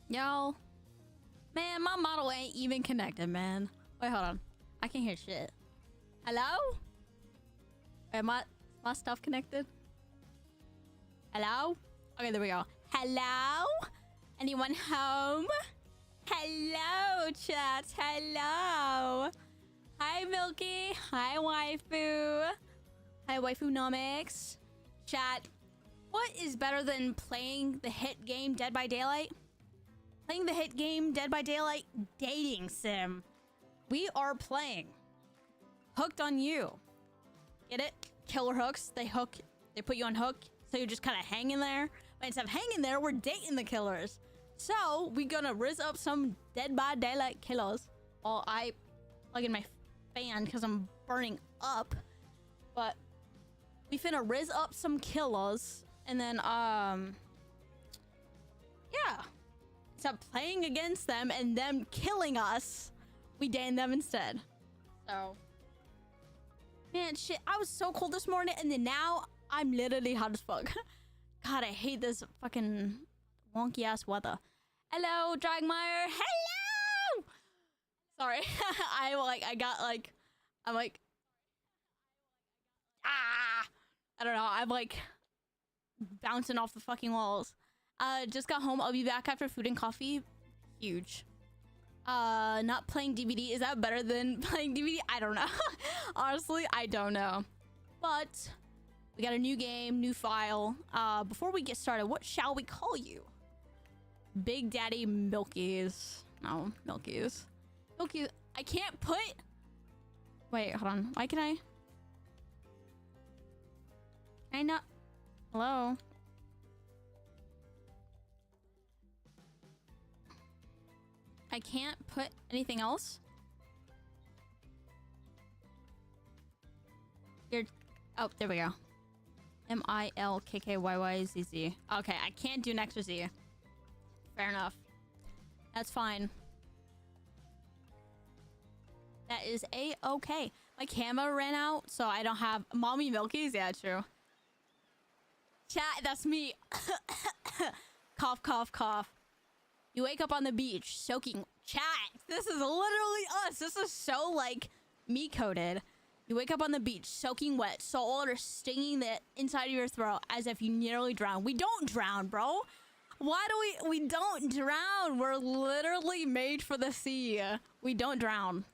Yo. Man, my model ain't even connected, man. Wait, hold on. I can't hear shit. Hello? Am my stuff connected? Hello? Okay, there we go. Hello? Anyone home? Hello, chat. Hello. Hi, Milky. Hi, waifu. Hi, waifu-nomics. Chat, what is better than playing the hit game Dead by Daylight? Playing the hit game Dead by Daylight dating sim. We are playing Hooked on You. Get it? Killer hooks. They put you on hook, so you're just kind of hanging there. But instead of hanging there, we're dating the killers. So we gonna rizz up some Dead by Daylight killers. While I plug in my fan because I'm burning up. But we finna rizz up some killers, and then yeah. Instead of playing against them and them killing us, we dating them instead. So, man, shit, I was so cold this morning, and then now I'm literally hot as fuck. God, I hate this fucking wonky ass weather. Hello, Dragmeyer. Hello. Sorry, I'm like I don't know. I'm like bouncing off the fucking walls. Just got home. I'll be back after food and coffee. Huge. Not playing DVD. Is that better than playing DVD? I don't know. Honestly, I don't know. But we got a new game, new file. Before we get started, what shall we call you? Big Daddy Milkkyyzz. No, Milkkyyzz. Milkkyyzz. I can't put... Wait, hold on. Why can I... Can I not... Hello? I can't put anything else? You're... Oh, there we go. Milkkyyzz. Okay, I can't do an extra Z. Fair enough. That's fine. That is a-okay. My camera ran out, so I don't have... Mommy Milkkyyzz? Yeah, true. Chat, that's me. Cough, cough, cough. You wake up on the beach, soaking... Chat, this is literally us. This is so, like, me-coded. You wake up on the beach, soaking wet, salt water stinging the inside of your throat as if you nearly drown. We don't drown, bro. Why do we don't drown? We're literally made for the sea. We don't drown.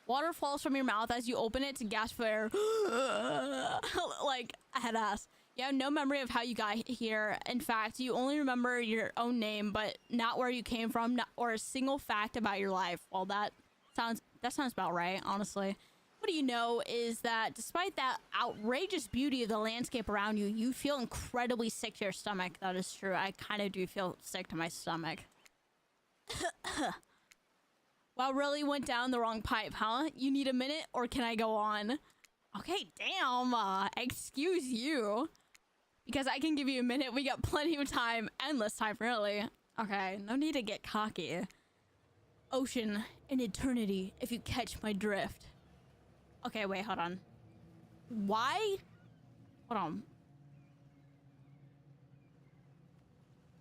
Water falls from your mouth as you open it to gasp for air. Like, head ass. You have no memory of how you got here. In fact, you only remember your own name, but not where you came from, or a single fact about your life. Well, that sounds about right, honestly. What do you know is that despite that outrageous beauty of the landscape around you, you feel incredibly sick to your stomach. That is true. I kind of do feel sick to my stomach. Well, really went down the wrong pipe, huh? You need a minute, or can I go on? Okay, damn. Excuse you. Because I can give you a minute. We got plenty of time. Endless time, really. Okay, no need to get cocky. Ocean, an eternity, if you catch my drift. Okay, wait, hold on. Why? Hold on.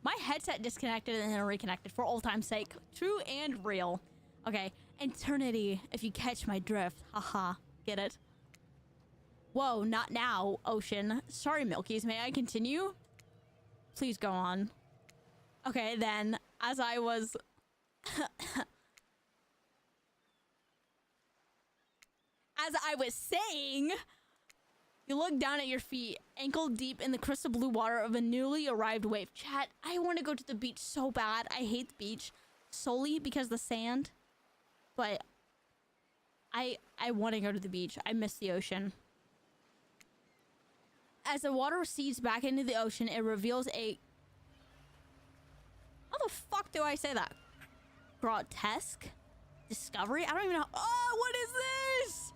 My headset disconnected and then reconnected for old time's sake. True and real. Okay, eternity, if you catch my drift. Haha, get it? Whoa, not now, Ocean. Sorry, Milkkyyzz, may I continue? Please go on. Okay, then, as I was... As I was saying, you look down at your feet, ankle deep in the crystal blue water of a newly arrived wave. Chat, I want to go to the beach so bad. I hate the beach solely because of the sand. But I want to go to the beach. I miss the ocean. As the water recedes back into the ocean, it reveals a... How the fuck do I say that? Grotesque discovery? I don't even know. Oh, what is this?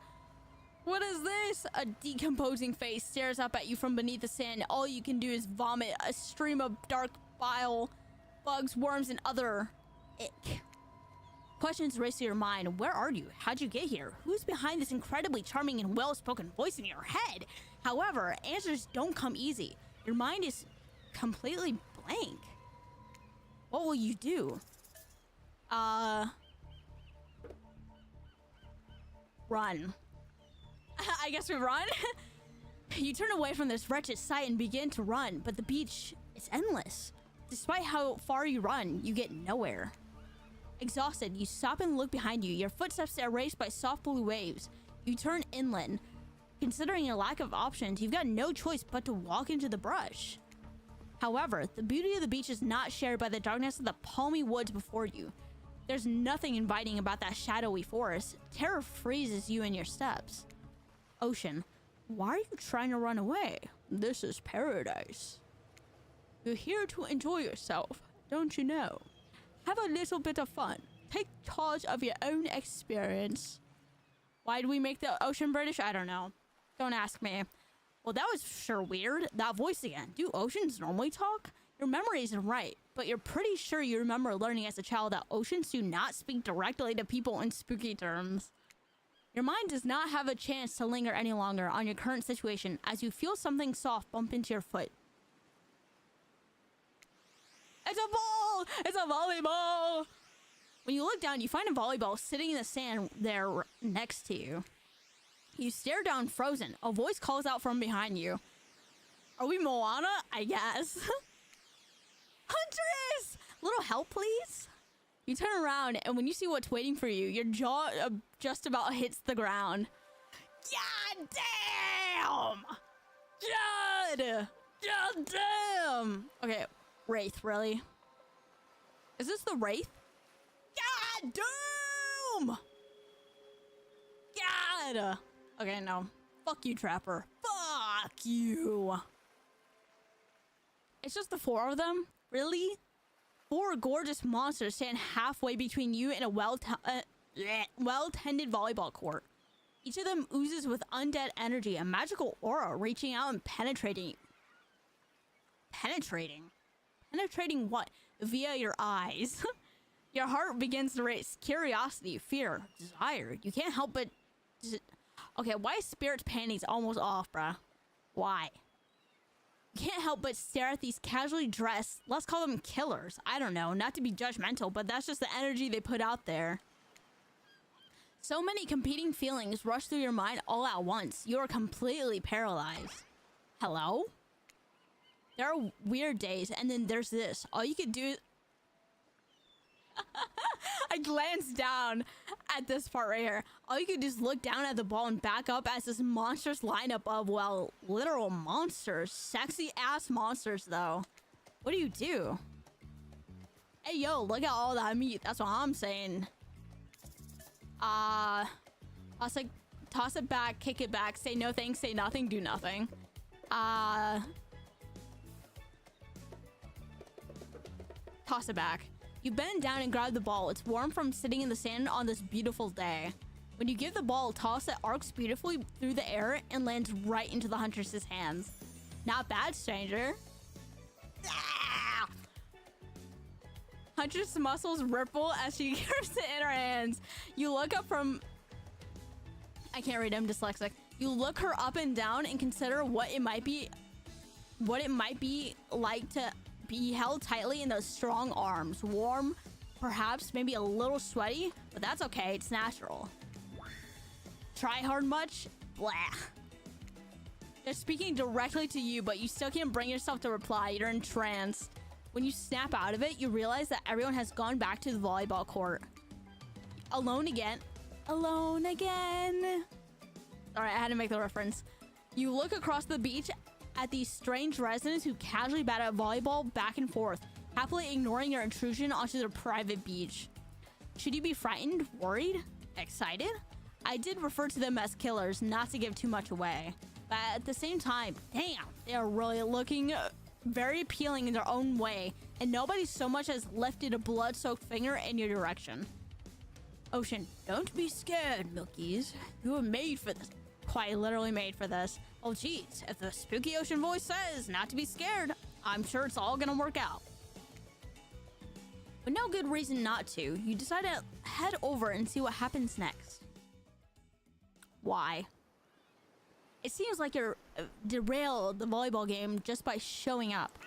What is this? A decomposing face stares up at you from beneath the sand. All you can do is vomit a stream of dark bile, bugs, worms, and other ick. Questions race to your mind. Where are you? How'd you get here? Who's behind this incredibly charming and well-spoken voice in your head? However, answers don't come easy. Your mind is completely blank. What will you do? Run. I guess we run? You turn away from this wretched sight and begin to run, but the beach is endless. Despite how far you run, you get nowhere. Exhausted, you stop and look behind you. Your footsteps are erased by soft blue waves. You turn inland. Considering your lack of options, you've got no choice but to walk into the brush. However, the beauty of the beach is not shared by the darkness of the palmy woods before you. There's nothing inviting about that shadowy forest. Terror freezes you in your steps. Ocean, why are you trying to run away? This is paradise. You're here to enjoy yourself, don't you know? Have a little bit of fun. Take charge of your own experience. Why did we make the ocean British? I don't know. Don't ask me. Well, that was sure weird. That voice again. Do oceans normally talk? Your memory isn't right, but you're pretty sure you remember learning as a child that oceans do not speak directly to people in spooky terms. Your mind does not have a chance to linger any longer on your current situation as you feel something soft bump into your foot. It's a ball! It's a volleyball! When you look down, you find a volleyball sitting in the sand there next to you. You stare down frozen. A voice calls out from behind you. Are we Moana? I guess. Huntress! Little help, please? You turn around, and when you see what's waiting for you, your jaw just about hits the ground. God damn! God damn! Okay, Wraith, really? Is this the Wraith? God damn! God! Okay, no. Fuck you, Trapper. Fuck you! It's just the 4 of them? Really? 4 gorgeous monsters stand halfway between you and a well-tended volleyball court. Each of them oozes with undead energy, a magical aura reaching out and penetrating. Penetrating? Penetrating what? Via your eyes. Your heart begins to race. Curiosity, fear, desire. You can't help but... Okay, why is Spirit's panties almost off, bruh? Why? You can't help but stare at these casually dressed, let's call them killers. I don't know, not to be judgmental, but that's just the energy they put out there. So many competing feelings rush through your mind all at once. You are completely paralyzed. Hello? There are weird days, and then there's this. All you could do... I glanced down at this part right here. All you could do is look down at the ball and back up as this monstrous lineup of, well, literal monsters. Sexy ass monsters, though. What do you do? Hey, yo, look at all that meat. That's what I'm saying. Toss it back, kick it back, say no thanks, say nothing, do nothing. Toss it back. You bend down and grab the ball. It's warm from sitting in the sand on this beautiful day. When you give the ball a toss, it arcs beautifully through the air and lands right into the huntress's hands. Not bad, stranger. Ah! Huntress' muscles ripple as she grips it in her hands. You look up from... I can't read, I'm dyslexic. You look her up and down and consider what it might be like to be held tightly in those strong arms. Warm, perhaps, maybe a little sweaty, but that's okay, it's natural. Try hard much? Blah. They're speaking directly to you, but you still can't bring yourself to reply. You're entranced. When you snap out of it, you realize that everyone has gone back to the volleyball court. Alone again. Alone again. Alright, I had to make the reference. You look across the beach at these strange residents who casually bat at volleyball back and forth, happily ignoring your intrusion onto their private beach. Should you be frightened, worried, excited? I did refer to them as killers, not to give too much away. But at the same time, damn, they are really looking very appealing in their own way, and nobody so much as lifted a blood-soaked finger in your direction. Ocean, don't be scared, Milkkyyzz. You were made for this. Quite literally made for this. Oh geez, if the spooky ocean voice says not to be scared, I'm sure it's all gonna work out. With no good reason not to, you decide to head over and see what happens next. Why? It seems like you're derailed the volleyball game just by showing up.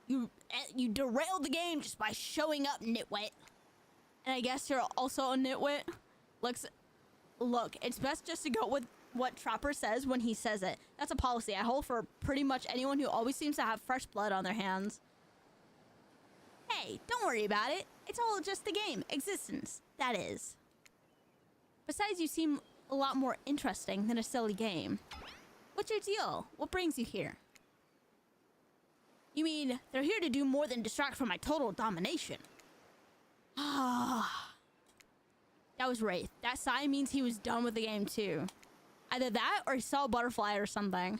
You derailed the game just by showing up, nitwit. And I guess you're also a nitwit. Look, it's best just to go with what Trapper says when he says it. That's a policy I hold for pretty much anyone who always seems to have fresh blood on their hands. Hey, don't worry about it. It's all just the game. Existence, that is. Besides, you seem a lot more interesting than a silly game. What's your deal? What brings you here? You mean, they're here to do more than distract from my total domination. Ah. That was Wraith. That sign means he was done with the game too. Either that or he saw a butterfly or something.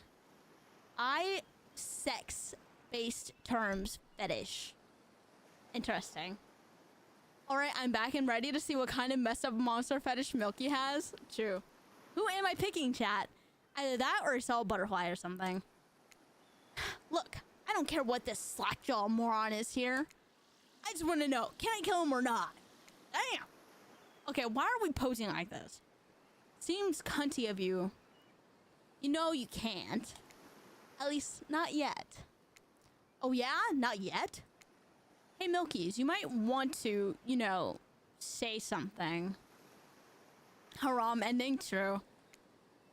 Sex-based terms fetish. Interesting. Alright, I'm back and ready to see what kind of messed up monster fetish Milky has. True. Who am I picking, chat? Either that or he saw a butterfly or something. Look, I don't care what this slackjaw moron is here. I just want to know, can I kill him or not? Damn. Okay, why are we posing like this? Seems cunty of you. You know you can't. At least, not yet. Oh yeah? Not yet? Hey, Milkkyyzz, you might want to, you know, say something. Haram ending? True.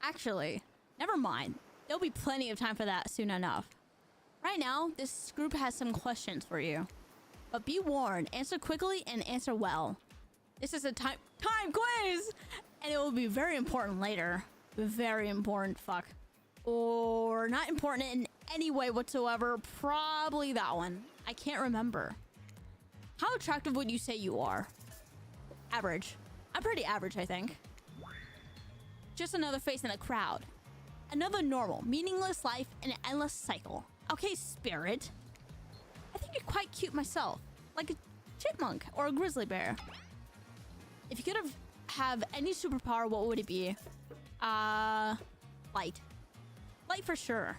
Actually, never mind. There'll be plenty of time for that soon enough. Right now, this group has some questions for you. But be warned, answer quickly and answer well. This is a time quiz! And it will be very important later. Very important, fuck. Or not important in any way whatsoever. Probably that one. I can't remember. How attractive would you say you are? Average. I'm pretty average, I think. Just another face in a crowd. Another normal, meaningless life in an endless cycle. Okay, spirit. I think you're quite cute myself. Like a chipmunk or a grizzly bear. If you could have any superpower, what would it be? Light. Light for sure.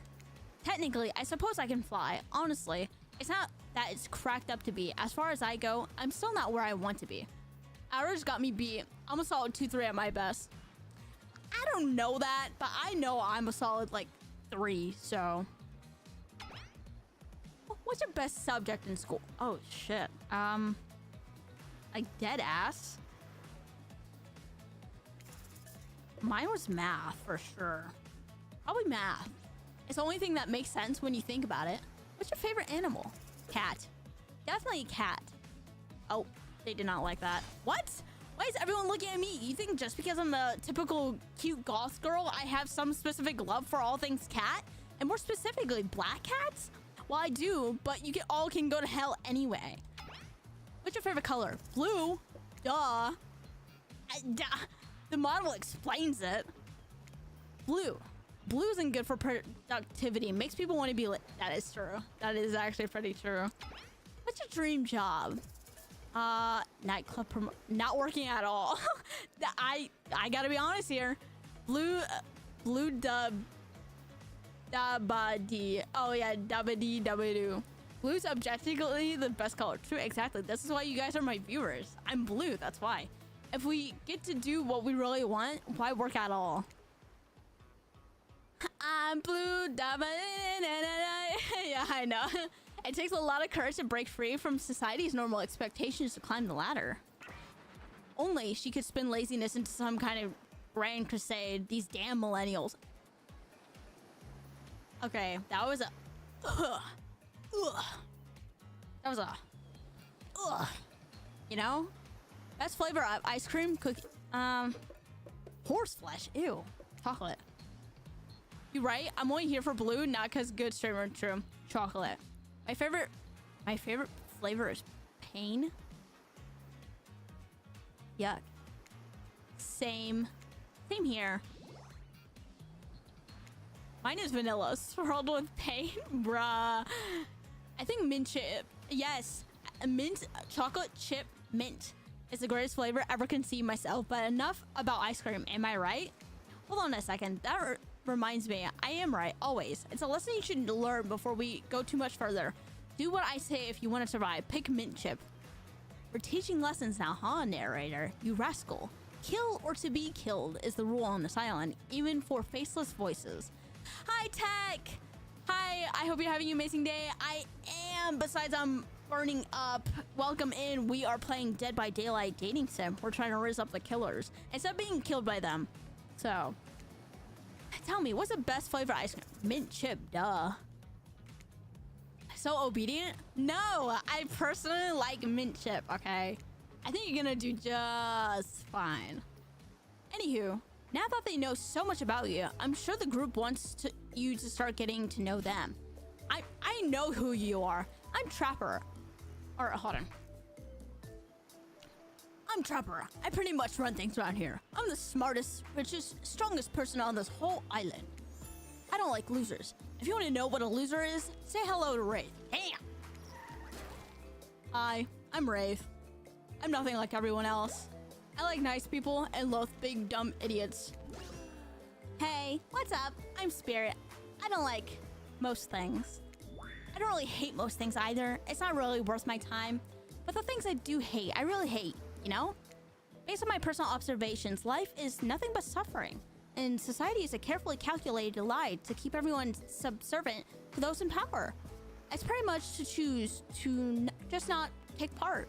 Technically, I suppose I can fly. Honestly, it's not that it's cracked up to be. As far as I go, I'm still not where I want to be. Average got me beat. I'm a solid 2-3 at my best. I don't know that, but I know I'm a solid, like, 3, so... What's your best subject in school? Oh, shit. Like, dead ass? Mine was math, for sure. Probably math. It's the only thing that makes sense when you think about it. What's your favorite animal? Cat. Definitely a cat. Oh, they did not like that. What? Why is everyone looking at me? You think just because I'm a typical cute goth girl, I have some specific love for all things cat? And more specifically, black cats? Well, I do, but you all can go to hell anyway. What's your favorite color? Blue? Duh. The model explains it. Blue. Blue isn't good for productivity. Makes people want to be lit. That is true. That is actually pretty true. What's your dream job? Nightclub not working at all. I gotta be honest here. Blue dabba-dee. Oh yeah, dabba-dee-dabba-doo. Blue's objectively the best color. True, exactly. This is why you guys are my viewers. I'm blue, that's why. If we get to do what we really want, why work at all? I'm blue, dabba. Yeah, I know. It takes a lot of courage to break free from society's normal expectations to climb the ladder. Only she could spin laziness into some kind of grand crusade. These damn millennials. Okay, that was a... That was a... You know? Best flavor of ice cream, cookie... Horse flesh. Ew. Chocolate. You right? I'm only here for blue, not because good streamer. True. Chocolate. My favorite flavor is pain. Yuck. Same here. Mine is vanilla swirled with pain, bruh. I think mint chip. Yes, mint chocolate chip mint is the greatest flavor ever conceived myself. But enough about ice cream. Am I right? Hold on a second. That reminds me, I am right always. It's a lesson you should learn before we go too much further. Do what I say if you want to survive. Pick mint chip. We're teaching lessons now, huh, narrator? You rascal. Kill or to be killed is the rule on this island, even for faceless voices. Hi, Tech! Hi, I hope you're having an amazing day. I And besides burning up, welcome in. We are playing Dead by Daylight dating sim. We're trying to raise up the killers instead of being killed by them. So, tell me, what's the best flavor ice cream? Mint chip, duh. So obedient? No, I personally like mint chip, okay? I think you're gonna do just fine. Anywho, now that they know so much about you, I'm sure the group wants you to start getting to know them. I know who you are. I'm Trapper. Or, hold on. I'm Trapper. I pretty much run things around here. I'm the smartest, richest, strongest person on this whole island. I don't like losers. If you want to know what a loser is, say hello to Wraith. Damn! Hi, I'm Wraith. I'm nothing like everyone else. I like nice people and loathe big dumb idiots. Hey, what's up? I'm Spirit. I don't like most things. I don't really hate most things either. It's not really worth my time. But the things I do hate, I really hate, you know? Based on my personal observations, life is nothing but suffering. And society is a carefully calculated lie to keep everyone subservient to those in power. It's pretty much to choose to just not take part.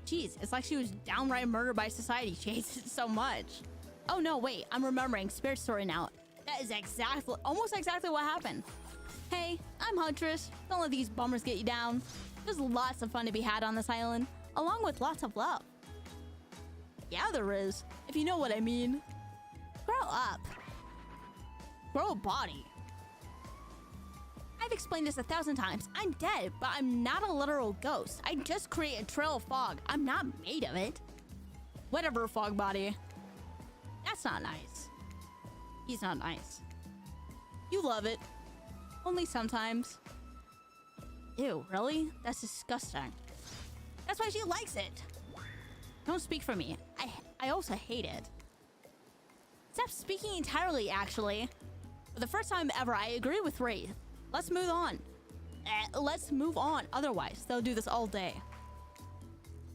Jeez, it's like she was downright murdered by society. She hates it so much. Oh no, wait, I'm remembering Spirit's story now. That is almost exactly what happened. Hey, I'm Huntress. Don't let these bummers get you down. There's lots of fun to be had on this island, along with lots of love. Yeah, there is, if you know what I mean. Grow up. Grow a body. I've explained this 1,000 times. I'm dead, but I'm not a literal ghost. I just create a trail of fog. I'm not made of it. Whatever, fog body. That's not nice. He's not nice. You love it. Only sometimes. Ew, really? That's disgusting. That's why she likes it. Don't speak for me. I also hate it. Stop speaking entirely, actually. For the first time ever, I agree with Wraith. Let's move on. Let's move on. Otherwise, they'll do this all day.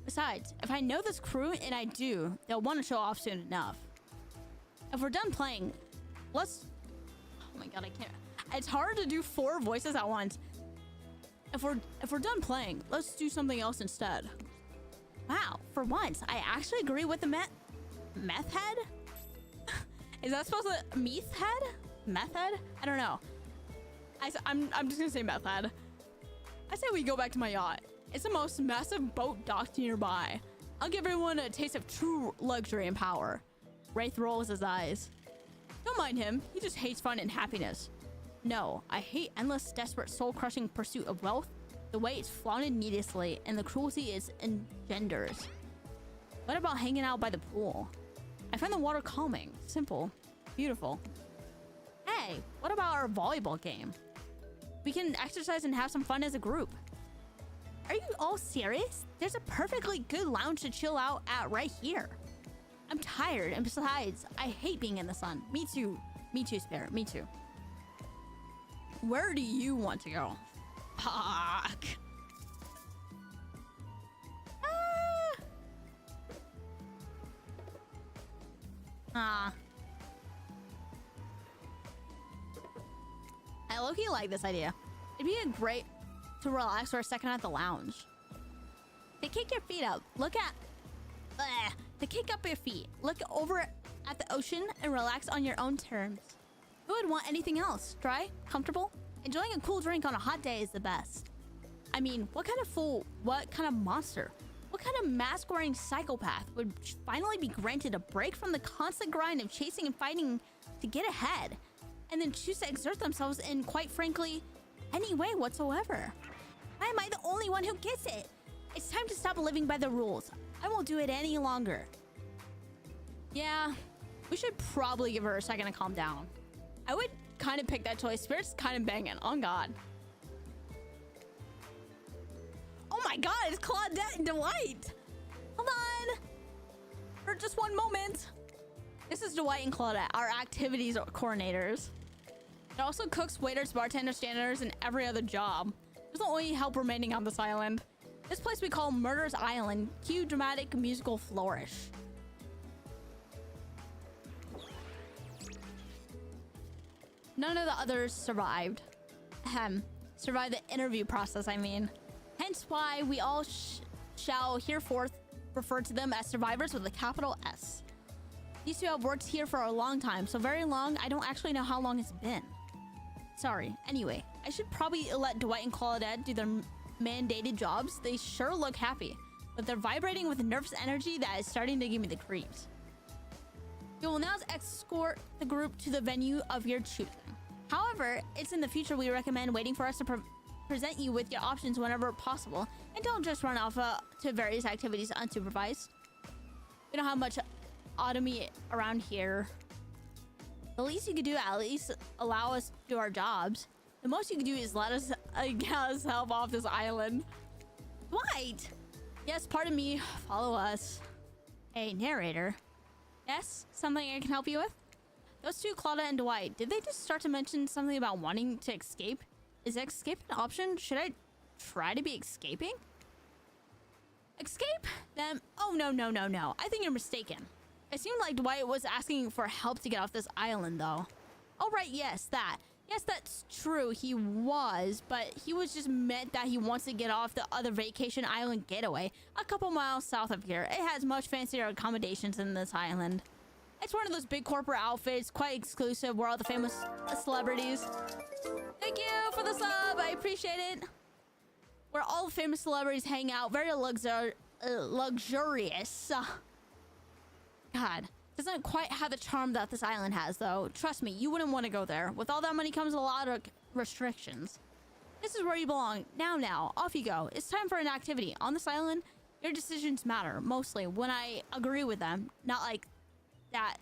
Besides, if I know this crew, and I do, they'll want to show off soon enough. If we're done playing, let's... Oh my god, I can't... It's hard to do 4 voices at once. If we're done playing, let's do something else instead. Wow, for once, I actually agree with the meth head? Is that supposed to... Meth head? Meth head? I don't know. I'm just gonna say meth head. I say we go back to my yacht. It's the most massive boat docked nearby. I'll give everyone a taste of true luxury and power. Wraith rolls his eyes. Don't mind him. He just hates fun and happiness. No, I hate endless, desperate, soul-crushing pursuit of wealth, the way it's flaunted needlessly, and the cruelty it engenders. What about hanging out by the pool? I find the water calming, simple, beautiful. Hey, what about our volleyball game? We can exercise and have some fun as a group. Are you all serious? There's a perfectly good lounge to chill out at right here. I'm tired, and besides, I hate being in the sun. Me too. Me too, Spirit. Me too. Where do you want to go? Fuck. I low-key like this idea. It'd be great to relax for a second at the lounge. To kick your feet up, to kick up your feet, look over at the ocean and relax on your own terms. Who would want anything else? Dry? Comfortable? Enjoying a cool drink on a hot day is the best. I mean, what kind of fool, what kind of monster, what kind of mask-wearing psychopath would finally be granted a break from the constant grind of chasing and fighting to get ahead, and then choose to exert themselves in, quite frankly, any way whatsoever? Why am I the only one who gets it? It's time to stop living by the rules. I won't do it any longer. Yeah, we should probably give her a second to calm down. I would kind of pick that choice. Spirit's kind of banging. On God. Oh my God, it's Claudette and Dwight. Hold on. For just one moment. This is Dwight and Claudette, our activities coordinators. It also cooks, waiters, bartenders, standers, and every other job. There's the only help remaining on this island. This place we call Murder's Island. Cue dramatic musical flourish. None of the others survived. survive the interview process, I mean. Hence why we all shall hereforth refer to them as survivors with a capital S. These two have worked here for a long time, so very long, I don't actually know how long it's been. Sorry. Anyway, I should probably let Dwight and Claudette do their mandated jobs. They sure look happy, but they're vibrating with nervous energy that is starting to give me the creeps. You will now escort the group to the venue of your choosing. However, it's in the future we recommend waiting for us to present you with your options whenever possible, and don't just run off to various activities unsupervised. We don't have much autonomy around here. The least you could do, at least allow us to do our jobs. The most you could do is let us get us help off this island. Dwight! Yes, pardon me. Follow us. Hey, narrator. Yes? Something I can help you with? Those two, Claudia and Dwight, did they just start to mention something about wanting to escape? Is escape an option? Should I try to be escaping? Escape? Them? Oh, no. I think you're mistaken. It seemed like Dwight was asking for help to get off this island, though. Oh, right, yes, that. Yes, that's true, he was, but he was just meant that he wants to get off the other vacation island getaway, a couple miles south of here. It has much fancier accommodations than this island. It's one of those big corporate outfits, quite exclusive, where all the famous celebrities... Thank you for the sub, I appreciate it. Where all the famous celebrities hang out, very luxurious. God, doesn't quite have the charm that this island has, though. Trust me, you wouldn't want to go there. With all that money comes a lot of restrictions. This is where you belong. Now, off you go. It's time for an activity. On this island, your decisions matter, mostly when I agree with them, not like that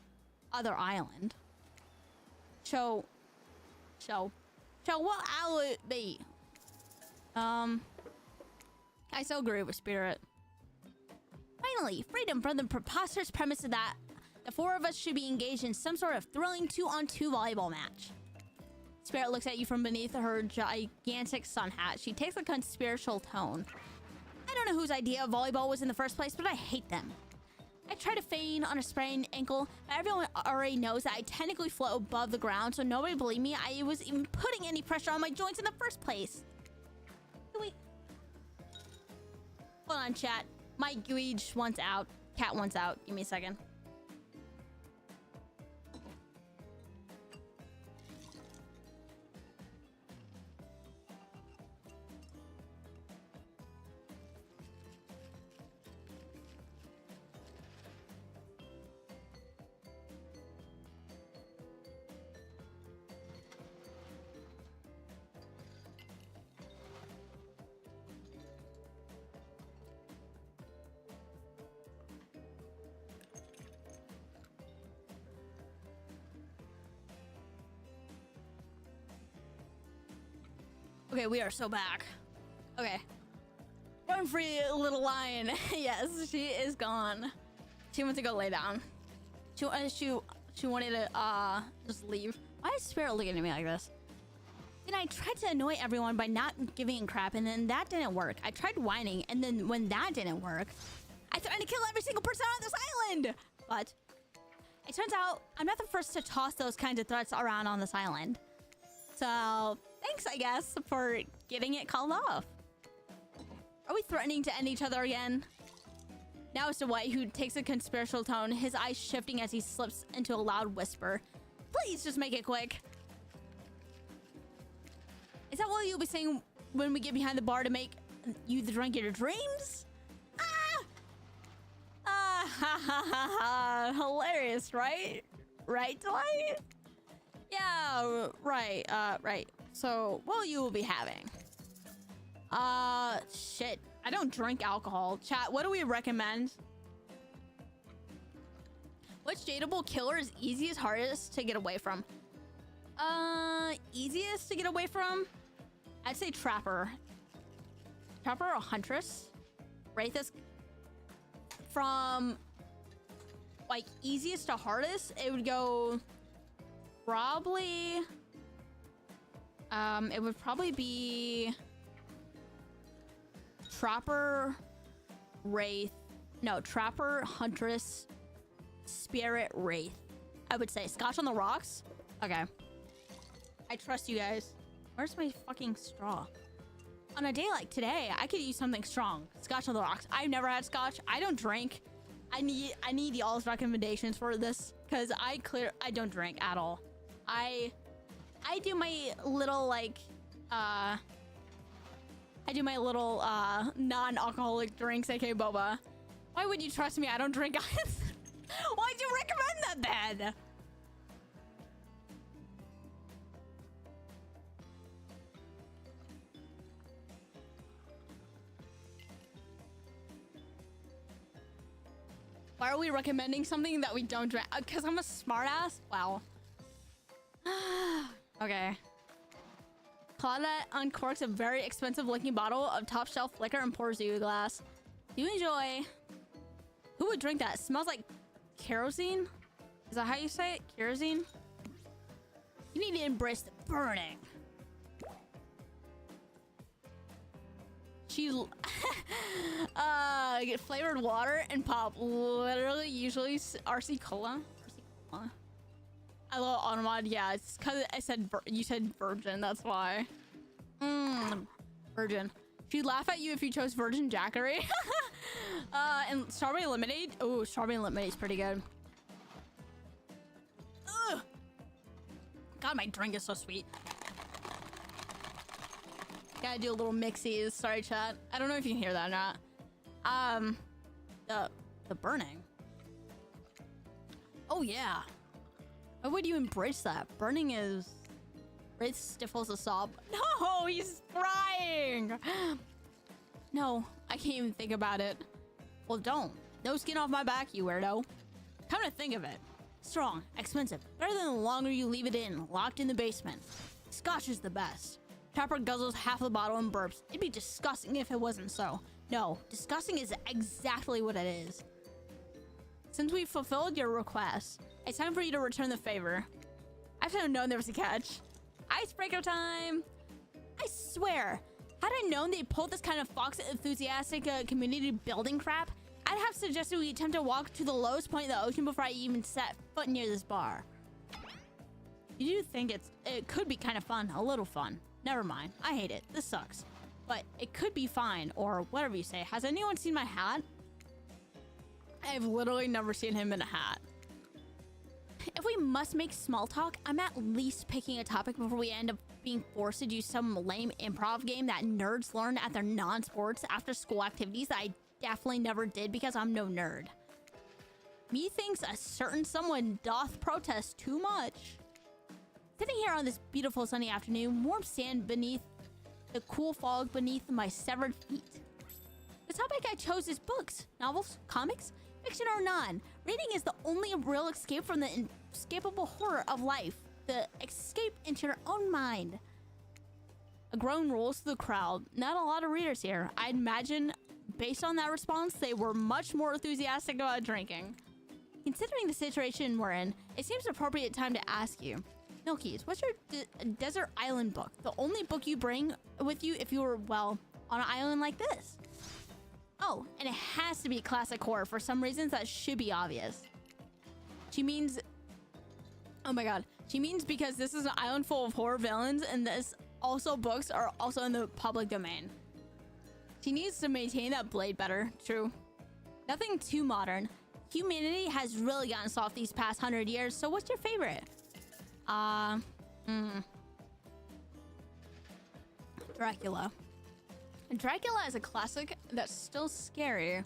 other island. So what will it be? I still agree with Spirit. Finally, freedom from the preposterous premise that the four of us should be engaged in some sort of thrilling 2-on-2 volleyball match. Spirit looks at you from beneath her gigantic sun hat. She takes a conspiratorial tone. I don't know whose idea of volleyball was in the first place, but I hate them. I tried to feign on a sprained ankle, but everyone already knows that I technically float above the ground, so nobody believed me I was even putting any pressure on my joints in the first place. Wait. Hold on, chat. My Guige wants out. Cat wants out. Give me a second. Okay, we are so back. Okay. Run free, little lion. Yes, she is gone. She went to go lay down. She wanted to just leave. Why is Spirit looking at me like this? Then I tried to annoy everyone by not giving a crap, and then that didn't work. I tried whining, and then when that didn't work, I threatened to kill every single person on this island. But it turns out I'm not the first to toss those kinds of threats around on this island. So thanks, I guess, for getting it called off. Are we threatening to end each other again? Now it's Dwight who takes a conspiratorial tone, his eyes shifting as he slips into a loud whisper. Please just make it quick. Is that what you'll be saying when we get behind the bar to make you the drink of your dreams? Hilarious, right? Right, Dwight? Yeah, right, right. So, what you will be having? Shit. I don't drink alcohol. Chat, what do we recommend? Which dateable killer is easiest, hardest to get away from? Easiest to get away from? I'd say Trapper. Trapper or Huntress? Rate this from like easiest to hardest. It would go probably it would probably be Trapper, Wraith. No, Trapper, Huntress, Spirit, Wraith. I would say Scotch on the rocks. Okay. I trust you guys. Where's my fucking straw? On a day like today, I could use something strong. Scotch on the rocks. I've never had scotch. I don't drink. I need y'all's recommendations for this because I don't drink at all. I do my little like non-alcoholic drinks, aka boba. Why would you trust me? I don't drink ice. Why'd you recommend that then? Why are we recommending something that we don't drink? Because I'm a smartass? Wow. Okay. Claudette uncorks a very expensive looking bottle of top shelf liquor and pours you a glass. You enjoy. Who would drink that? It smells like kerosene? Is that how you say it? Kerosene? You need to embrace the burning. She get flavored water and pop. Literally, usually RC Cola. I love Automod. Yeah, it's because you said virgin. That's why. Virgin. She'd laugh at you if you chose virgin Jackery. And strawberry lemonade. Oh, strawberry lemonade is pretty good. Ugh. God, my drink is so sweet. Gotta do a little mixies. Sorry, chat. I don't know if you can hear that or not. The burning. Oh yeah. Why would you embrace that? Burning is... Wraith stifles a sob. No, he's frying! No, I can't even think about it. Well, don't. No skin off my back, you weirdo. Come to think of it. Strong, expensive, better than the longer you leave it in, locked in the basement. Scotch is the best. Trapper guzzles half the bottle and burps. It'd be disgusting if it wasn't so. No, disgusting is exactly what it is. Since we've fulfilled your request, it's time for you to return the favor. I should have known there was a catch. Icebreaker time! I swear, had I known they pulled this kind of Fox enthusiastic community building crap, I'd have suggested we attempt to walk to the lowest point in the ocean before I even set foot near this bar. You do think it could be kind of fun, a little fun. Never mind, I hate it. This sucks. But it could be fine, or whatever you say. Has anyone seen my hat? I've literally never seen him in a hat. If we must make small talk, I'm at least picking a topic before we end up being forced to do some lame improv game that nerds learn at their non-sports after school activities that I definitely never did because I'm no nerd. Methinks a certain someone doth protest too much. Sitting here on this beautiful sunny afternoon, warm sand beneath the cool fog beneath my severed feet. The topic I chose is books, novels, comics, fiction or none. Reading is the only real escape from the inescapable horror of life. The escape into your own mind. A groan rolls through the crowd. Not a lot of readers here. I'd imagine, based on that response, they were much more enthusiastic about drinking. Considering the situation we're in, it seems appropriate time to ask you. Milkkyyzz, what's your desert island book? The only book you bring with you if you were, well, on an island like this. Oh, and it has to be classic horror for some reasons that should be obvious. She means... Oh my god. She means because this is an island full of horror villains and this also books are also in the public domain. She needs to maintain that blade better. True. Nothing too modern. Humanity has really gotten soft these past 100 years, so what's your favorite? Dracula. Dracula is a classic that's still scary.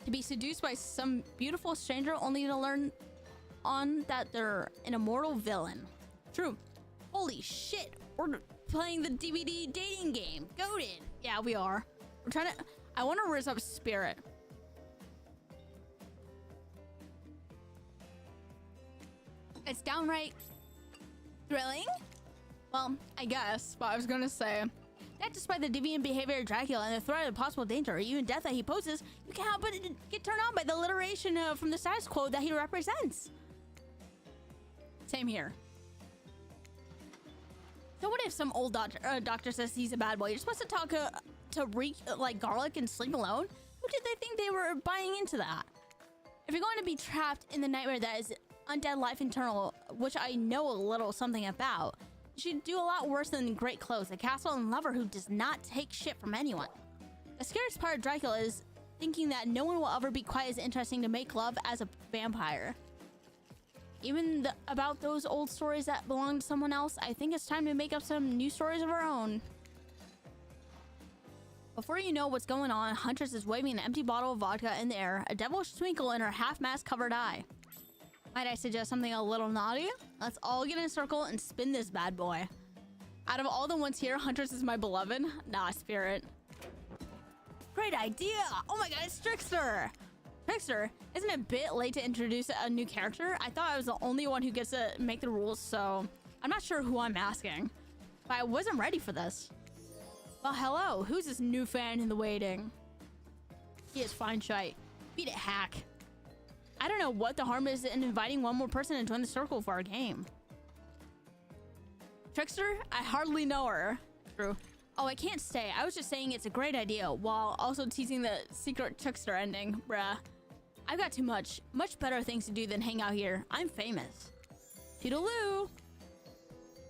To be seduced by some beautiful stranger only to learn on that they're an immortal villain. True. Holy shit, we're playing the DVD dating game. Goated. Yeah, we are. We're trying to... I want to raise up spirit. It's downright... thrilling? Well, I guess, but I was gonna say... that despite the deviant behavior of Dracula and the threat of possible danger or even death that he poses, you can't help but get turned on by the alliteration from the status quo that he represents. Same here. So what if some old doctor says he's a bad boy? You're supposed to talk to reek like garlic and sleep alone? Who did they think they were buying into that? If you're going to be trapped in the nightmare that is undead life eternal, which I know a little something about, she'd do a lot worse than great clothes, a castle and lover who does not take shit from anyone. The scariest part of Dracula is thinking that no one will ever be quite as interesting to make love as a vampire. Even about those old stories that belong to someone else, I think it's time to make up some new stories of our own. Before you know what's going on, Huntress is waving an empty bottle of vodka in the air, a devilish twinkle in her half-mask covered eye. Might I suggest something a little naughty? Let's all get in a circle and spin this bad boy. Out of all the ones here, Huntress is my beloved. Nah, Spirit. Great idea! Oh my god, it's Trickster! Trickster, isn't it a bit late to introduce a new character? I thought I was the only one who gets to make the rules, so I'm not sure who I'm asking. But I wasn't ready for this. Well, hello. Who's this new fan in the waiting? He is fine shite. Beat it, hack. I don't know what the harm is in inviting one more person to join the circle for our game. Trickster? I hardly know her. True. Oh, I can't stay. I was just saying it's a great idea while also teasing the secret Trickster ending. Bruh. I've got too much better things to do than hang out here. I'm famous. Toodaloo.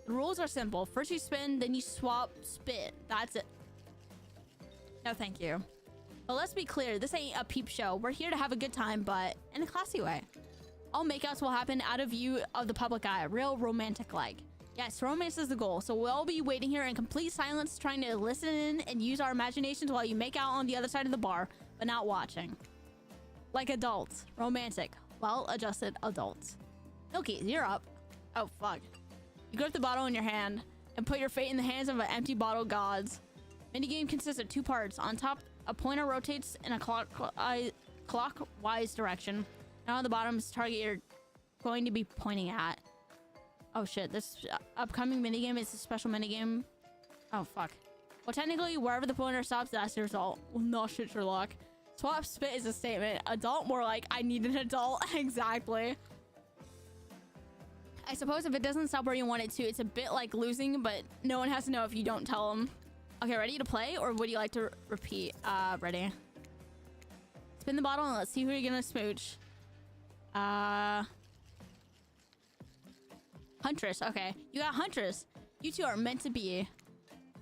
The rules are simple. First you spin, then you swap spit. That's it. No, thank you. But let's be clear, this ain't a peep show. We're here to have a good time, but in a classy way. All makeouts will happen out of view of the public eye. Real romantic-like. Yes, romance is the goal, so we'll all be waiting here in complete silence, trying to listen in and use our imaginations while you make out on the other side of the bar, but not watching. Like adults. Romantic. Well-adjusted adults. Milkkyyzz, you're up. Oh, fuck. You grip the bottle in your hand and put your fate in the hands of an empty bottle gods. Minigame consists of 2 parts. On top, a pointer rotates in a clockwise direction. And on the bottom is the target you're going to be pointing at. Oh shit, this upcoming minigame is a special minigame. Oh fuck. Well, technically, wherever the pointer stops, that's the result. Well, no shit, Sherlock. Swap spit is a statement. Adult, more like, I need an adult. Exactly. I suppose if it doesn't stop where you want it to, it's a bit like losing, but no one has to know if you don't tell them. Okay, ready to play, or would you like to repeat? Ready. Spin the bottle and let's see who you're gonna smooch. Huntress, okay. You got Huntress. You two are meant to be.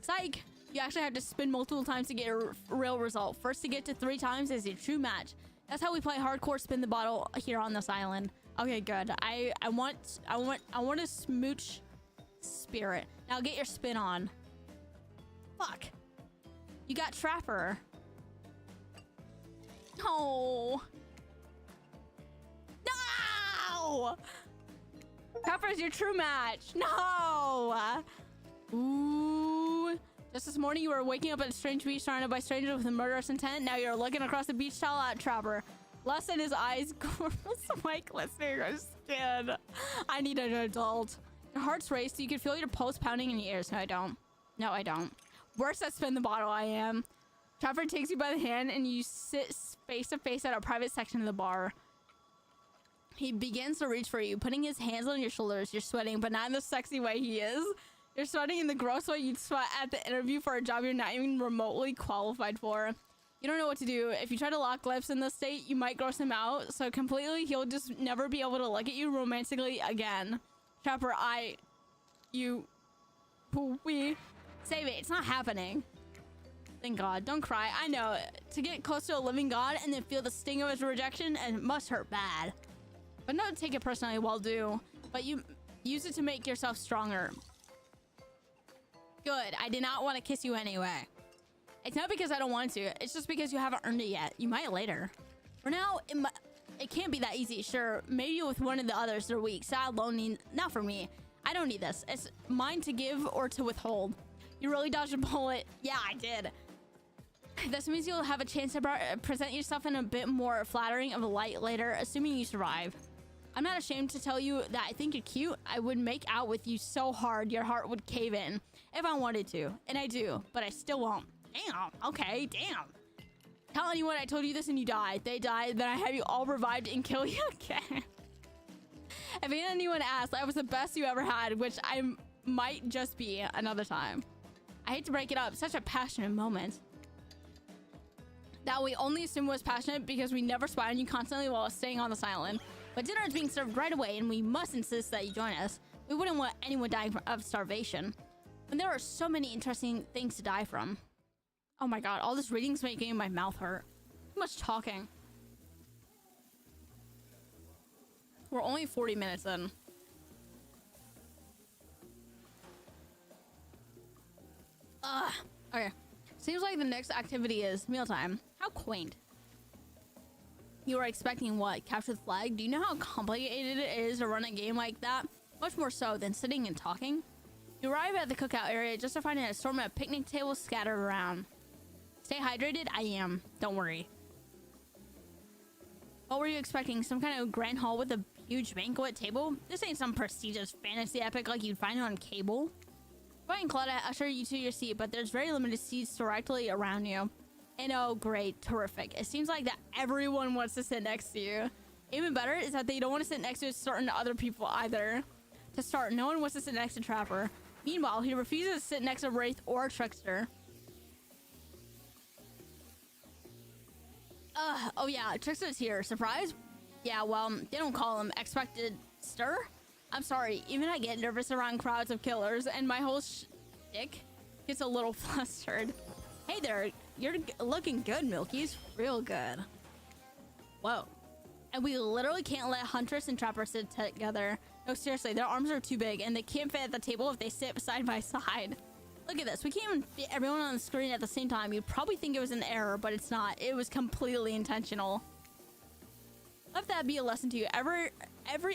Psych! You actually have to spin multiple times to get a real result. First to get to 3 times is your true match. That's how we play hardcore spin the bottle here on this island. Okay, good. I want to smooch Spirit. Now get your spin on. Fuck. You got Trapper. No. No! Trapper's your true match. No. Ooh. Just this morning, you were waking up at a strange beach surrounded by strangers with a murderous intent. Now you're looking across the beach towel at Trapper. Lust in his eyes, Mike listening your skin. I need an adult. Your heart's raced, so you can feel your pulse pounding in your ears. No, I don't. No, I don't. Worse at spin the bottle, I am. Trapper takes you by the hand and you sit face to face at a private section of the bar. He begins to reach for you, putting his hands on your shoulders. You're sweating, but not in the sexy way he is. You're sweating in the gross way you'd sweat at the interview for a job you're not even remotely qualified for. You don't know what to do. If you try to lock lips in this state, you might gross him out. So completely, he'll just never be able to look at you romantically again. Trapper, we save it. It's not happening. Thank God. Don't cry. I know. To get close to a living God and then feel the sting of his rejection, and it must hurt bad. But don't take it personally, well do. But you use it to make yourself stronger. Good. I did not want to kiss you anyway. It's not because I don't want to. It's just because you haven't earned it yet. You might later. For now, it can't be that easy. Sure, maybe with one of the others they're weak, sad, lonely. Not for me. I don't need this. It's mine to give or to withhold. You really dodged a bullet. Yeah, I did. This means you'll have a chance to present yourself in a bit more flattering of a light later, assuming you survive. I'm not ashamed to tell you that I think you're cute. I would make out with you so hard your heart would cave in if I wanted to. And I do, but I still won't. Damn. Okay, damn. Tell anyone I told you this and you died. They died, then I have you all revived and kill you again. If anyone asks, I was the best you ever had, which I might just be another time. I hate to break it up. Such a passionate moment. That we only assume was passionate because we never spy on you constantly while staying on this island. But dinner is being served right away and we must insist that you join us. We wouldn't want anyone dying of starvation. And there are so many interesting things to die from. Oh my god, all this reading's making my mouth hurt. Too much talking. We're only 40 minutes in. Okay. Seems like the next activity is mealtime. How quaint. You are expecting what? Capture the flag? Do you know how complicated it is to run a game like that? Much more so than sitting and talking. You arrive at the cookout area just to find an assortment of picnic tables scattered around. Stay hydrated? I am. Don't worry. What were you expecting? Some kind of grand hall with a huge banquet table? This ain't some prestigious fantasy epic like you'd find on cable. Dwight and Claudette usher you to your seat, but there's very limited seats directly around you. And oh, great, terrific. It seems like that everyone wants to sit next to you. Even better is that they don't want to sit next to certain other people either. To start, no one wants to sit next to Trapper. Meanwhile, he refuses to sit next to Wraith or Trickster. Oh yeah, Trickster's here. Surprise? Yeah, well, they don't call him expected stir. I'm sorry, even I get nervous around crowds of killers, and my whole shtick gets a little flustered. Hey there, you're looking good, Milkkyyzz. Real good. Whoa. And we literally can't let Huntress and Trapper sit together. No, seriously, their arms are too big, and they can't fit at the table if they sit side by side. Look at this. We can't even fit everyone on the screen at the same time. You'd probably think it was an error, but it's not. It was completely intentional. Let that be a lesson to you. Every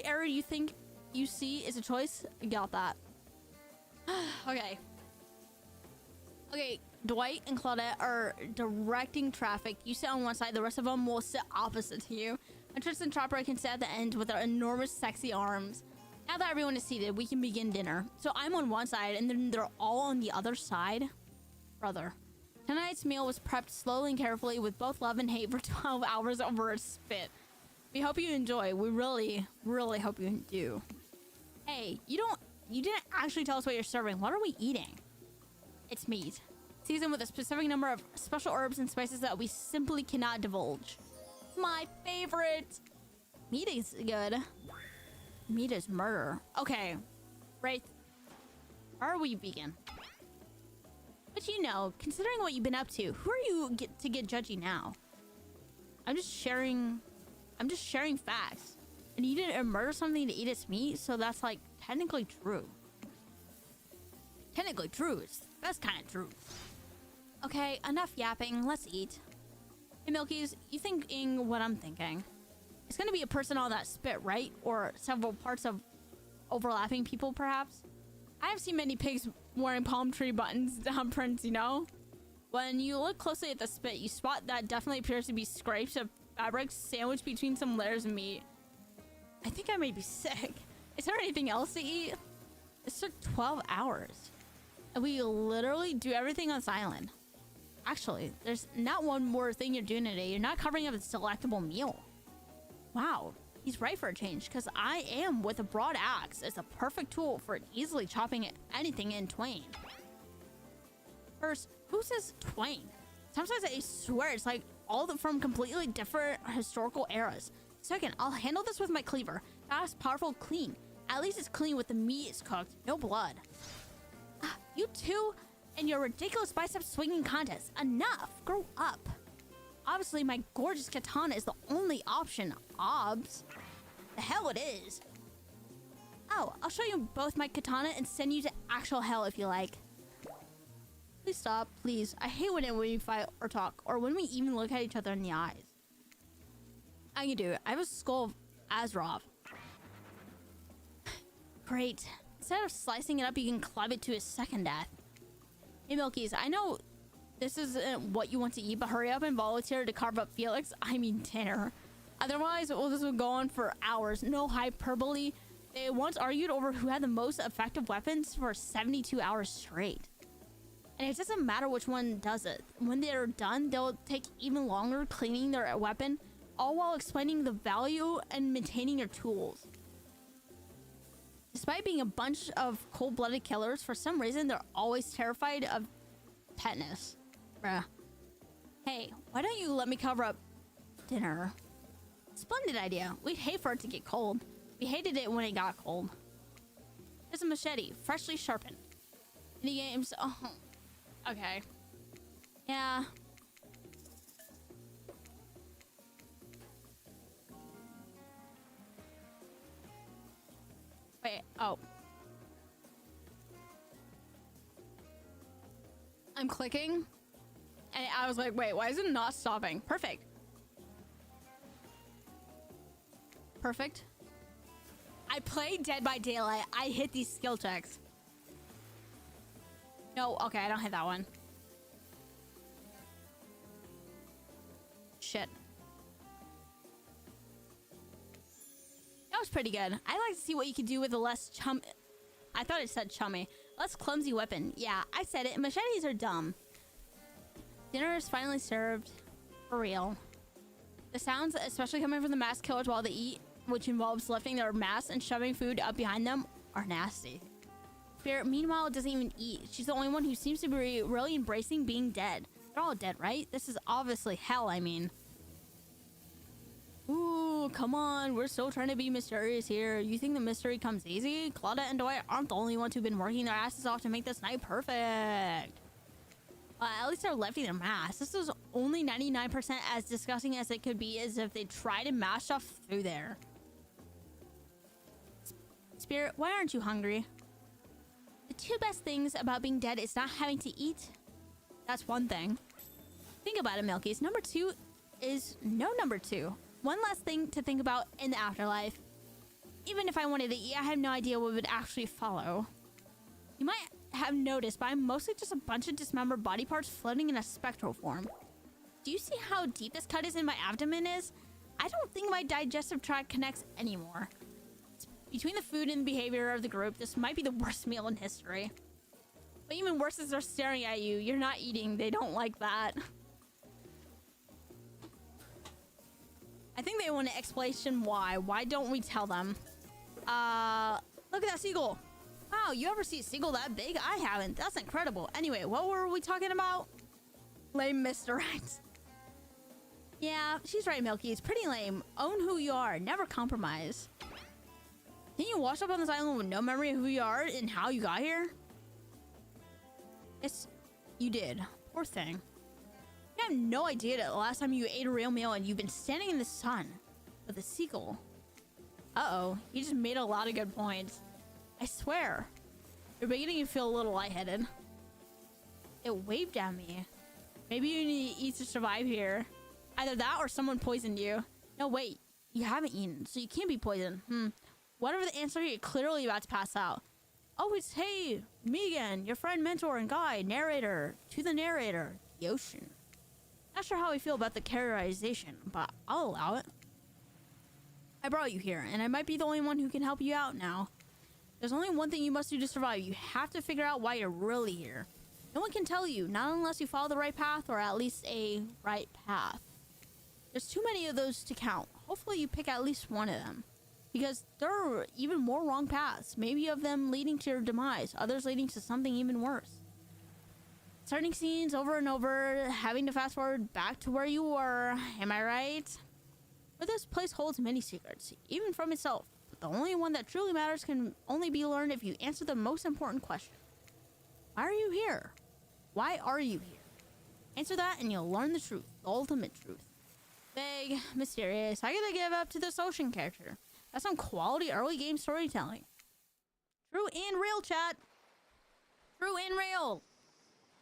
error you think you see is a choice. You got that. Okay. Okay, Dwight and Claudette are directing traffic. You sit on one side, the rest of them will sit opposite to you. And Tristan Trapper can sit at the end with their enormous sexy arms. Now that everyone is seated, we can begin dinner. So I'm on one side and then they're all on the other side. Brother. Tonight's meal was prepped slowly and carefully with both love and hate for 12 hours over a spit. We hope you enjoy. We really, really hope you do. Hey, you didn't actually tell us what you're serving. What are we eating? It's meat. Seasoned with a specific number of special herbs and spices that we simply cannot divulge. My favorite. Meat is good. Meat is murder. Okay. Right. Are we vegan? But you know, considering what you've been up to, who are you to get judgy now? I'm just sharing facts. And you didn't murder something to eat its meat, so that's like technically true. Technically true. That's kind of true. Okay, enough yapping. Let's eat. Hey, Milkkyyzz, you thinking what I'm thinking? It's gonna be a person on that spit, right? Or several parts of overlapping people, perhaps? I have seen many pigs wearing palm tree buttons down prints, you know? When you look closely at the spit, you spot that definitely appears to be scrapes of fabric sandwiched between some layers of meat. I think I may be sick. Is there anything else to eat? This took 12 hours. And we literally do everything on this island. Actually, there's not one more thing you're doing today. You're not covering up a delectable meal. Wow, he's right for a change, because I am with a broad axe. It's a perfect tool for easily chopping anything in twain. First, who says twain? Sometimes I swear it's like from completely different historical eras. Second, I'll handle this with my cleaver. Fast, powerful, clean. At least it's clean with the meat is cooked. No blood. You two and your ridiculous bicep swinging contest. Enough. Grow up. Obviously, my gorgeous katana is the only option. Obs. The hell it is. Oh, I'll show you both my katana and send you to actual hell if you like. Please stop, please. I hate when we fight or talk, or when we even look at each other in the eyes. I can do it. I have a skull of Azrov. Great. Instead of slicing it up, you can club it to his second death. Hey, Milkkyyzz, I know this isn't what you want to eat, but hurry up and volunteer to carve up Felix. I mean dinner. Otherwise, well, this will go on for hours. No hyperbole. They once argued over who had the most effective weapons for 72 hours straight. And it doesn't matter which one does it. When they're done, they'll take even longer cleaning their weapon, all while explaining the value and maintaining their tools. Despite being a bunch of cold-blooded killers, for some reason, they're always terrified of tetanus. Bruh. Hey, why don't you let me cover up dinner? Splendid idea. We'd hate for it to get cold. We hated it when it got cold. There's a machete, freshly sharpened. Mini games. Oh, okay. Yeah. Wait. Oh. I'm clicking, and I was like, wait, why is it not stopping? Perfect. Perfect. I played Dead by Daylight. I hit these skill checks. No, okay, I don't hit that one. Shit. That was pretty good. I'd like to see what you could do with a less I thought it said chummy. Less clumsy weapon. Yeah, I said it. Machetes are dumb. Dinner is finally served. For real. The sounds, especially coming from the masked killers while they eat, which involves lifting their masks and shoving food up behind them, are nasty. Spirit, meanwhile, doesn't even eat. She's the only one who seems to be really embracing being dead. They're all dead, right? This is obviously hell, I mean. Ooh, come on. We're still trying to be mysterious here. You think the mystery comes easy? Claudette and Dwight aren't the only ones who've been working their asses off to make this night perfect. At least they're lifting their masks. This is only 99% as disgusting as it could be, as if they tried to mash stuff through there. Spirit, why aren't you hungry? The two best things about being dead is not having to eat. That's one thing. Think about it, Milkkyyzz. Number two is no number two. One last thing to think about in the afterlife. Even if I wanted to eat, I have no idea what would actually follow. You might have noticed, but I'm mostly just a bunch of dismembered body parts floating in a spectral form. Do you see how deep this cut is in my abdomen is? I don't think my digestive tract connects anymore. Between the food and the behavior of the group, this might be the worst meal in history. But even worse is they're staring at you. You're not eating. They don't like that. I think they want an explanation why. Why don't we tell them? Look at that seagull. Wow, you ever see a seagull that big? I haven't. That's incredible. Anyway, what were we talking about? Lame misdirect. Yeah, she's right, Milkkyyzz. Pretty lame. Own who you are. Never compromise. Didn't you wash up on this island with no memory of who you are and how you got here? Yes, you did. Poor thing. You have no idea that the last time you ate a real meal and you've been standing in the sun with a seagull. Uh-oh, you just made a lot of good points. I swear. You're beginning to feel a little lightheaded. It waved at me. Maybe you need to eat to survive here. Either that or someone poisoned you. No, wait. You haven't eaten, so you can't be poisoned. Whatever the answer, you're clearly about to pass out. Oh, it's hey, me again, your friend, mentor, and guide, narrator. To the narrator, the ocean. Not sure how I feel about the characterization, but I'll allow it. I brought you here, and I might be the only one who can help you out now. There's only one thing you must do to survive. You have to figure out why you're really here. No one can tell you, not unless you follow the right path, or at least a right path. There's too many of those to count. Hopefully you pick at least one of them. Because there are even more wrong paths. Maybe of them leading to your demise, others leading to something even worse. Starting scenes over and over, having to fast forward back to where you were. Am I right? But this place holds many secrets, even from itself. But the only one that truly matters can only be learned if you answer the most important question. Why are you here? Why are you here? Answer that and you'll learn the truth, the ultimate truth. Vague, mysterious. I gotta give up to this ocean character. That's some quality early game storytelling. True and real, chat. True and real.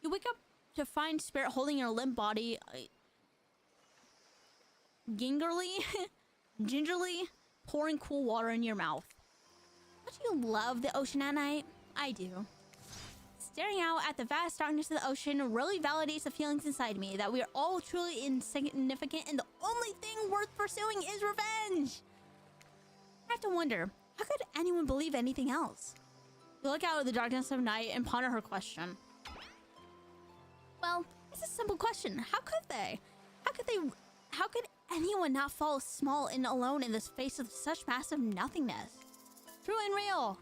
You wake up to find Spirit holding your limp body, gingerly pouring cool water in your mouth. Don't you love the ocean at night? I do. Staring out at the vast darkness of the ocean really validates the feelings inside me that we are all truly insignificant and the only thing worth pursuing is revenge. I have to wonder, how could anyone believe anything else? You look out at the darkness of night and ponder her question. Well, it's a simple question. How could they? How could anyone not fall small and alone in the face of such massive nothingness? True and real.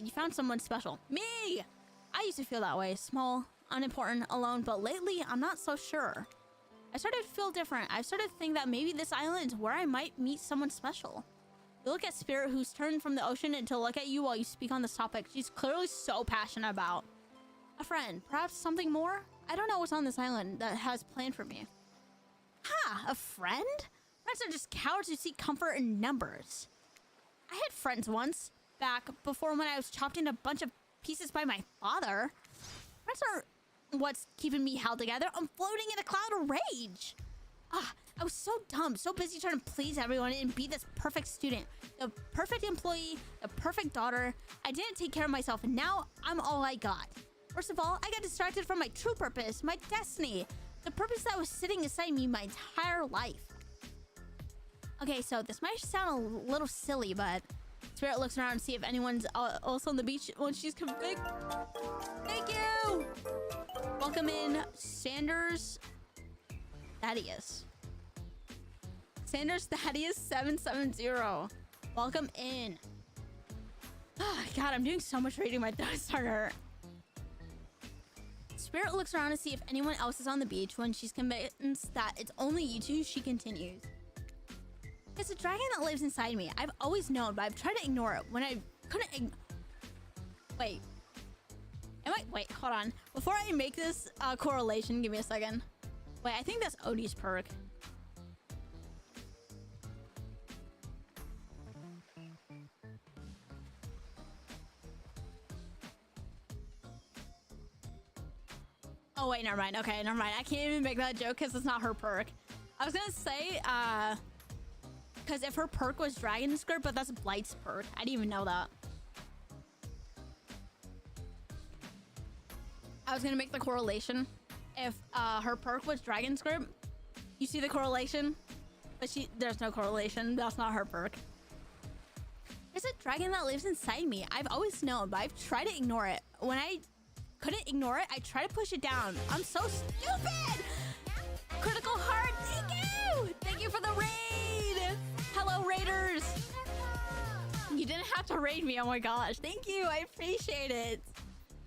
You found someone special. Me! I used to feel that way. Small, unimportant, alone, but lately I'm not so sure. I started to feel different. I started to think that maybe this island is where I might meet someone special. You look at Spirit, who's turned from the ocean to look at you while you speak on this topic. She's clearly so passionate about. A friend, perhaps something more? I don't know what's on this island that has planned for me. Ha, a friend? Friends are just cowards who seek comfort in numbers. I had friends once, back before when I was chopped into a bunch of pieces by my father. Friends are what's keeping me held together. I'm floating in a cloud of rage. I was so dumb, so busy trying to please everyone and be this perfect student, the perfect employee, the perfect daughter. I didn't take care of myself, and now I'm all I got. First of all, I got distracted from my true purpose, my destiny, the purpose that was sitting inside me my entire life. Okay, so this might sound a little silly, but Spirit looks around to see if anyone's also on the beach when she's convict. Thank you! Welcome in, Sanders Thaddeus. Sanders Thaddeus 770. Welcome in. Oh, God, I'm doing so much reading, my throat's starting to hurt. Spirit looks around to see if anyone else is on the beach. When she's convinced that it's only you two, she continues. It's a dragon that lives inside me. I've always known, but I've tried to ignore it. When I couldn't Wait. Wait, hold on. Before I make this correlation, give me a second. Wait, I think that's Odie's perk. Oh, wait, never mind. Okay, never mind. I can't even make that joke because it's not her perk. I was gonna say, because if her perk was Dragon Skirt, but that's Blight's perk. I didn't even know that. I was gonna make the correlation. If her perk was Dragon Skirt, you see the correlation? But there's no correlation. That's not her perk. There's a dragon that lives inside me. I've always known, but I've tried to ignore it. When I couldn't ignore it, I try to push it down. I'm so stupid! Critical Heart, thank you! Thank you for the raid! Hello, raiders! You didn't have to raid me, oh my gosh. Thank you, I appreciate it.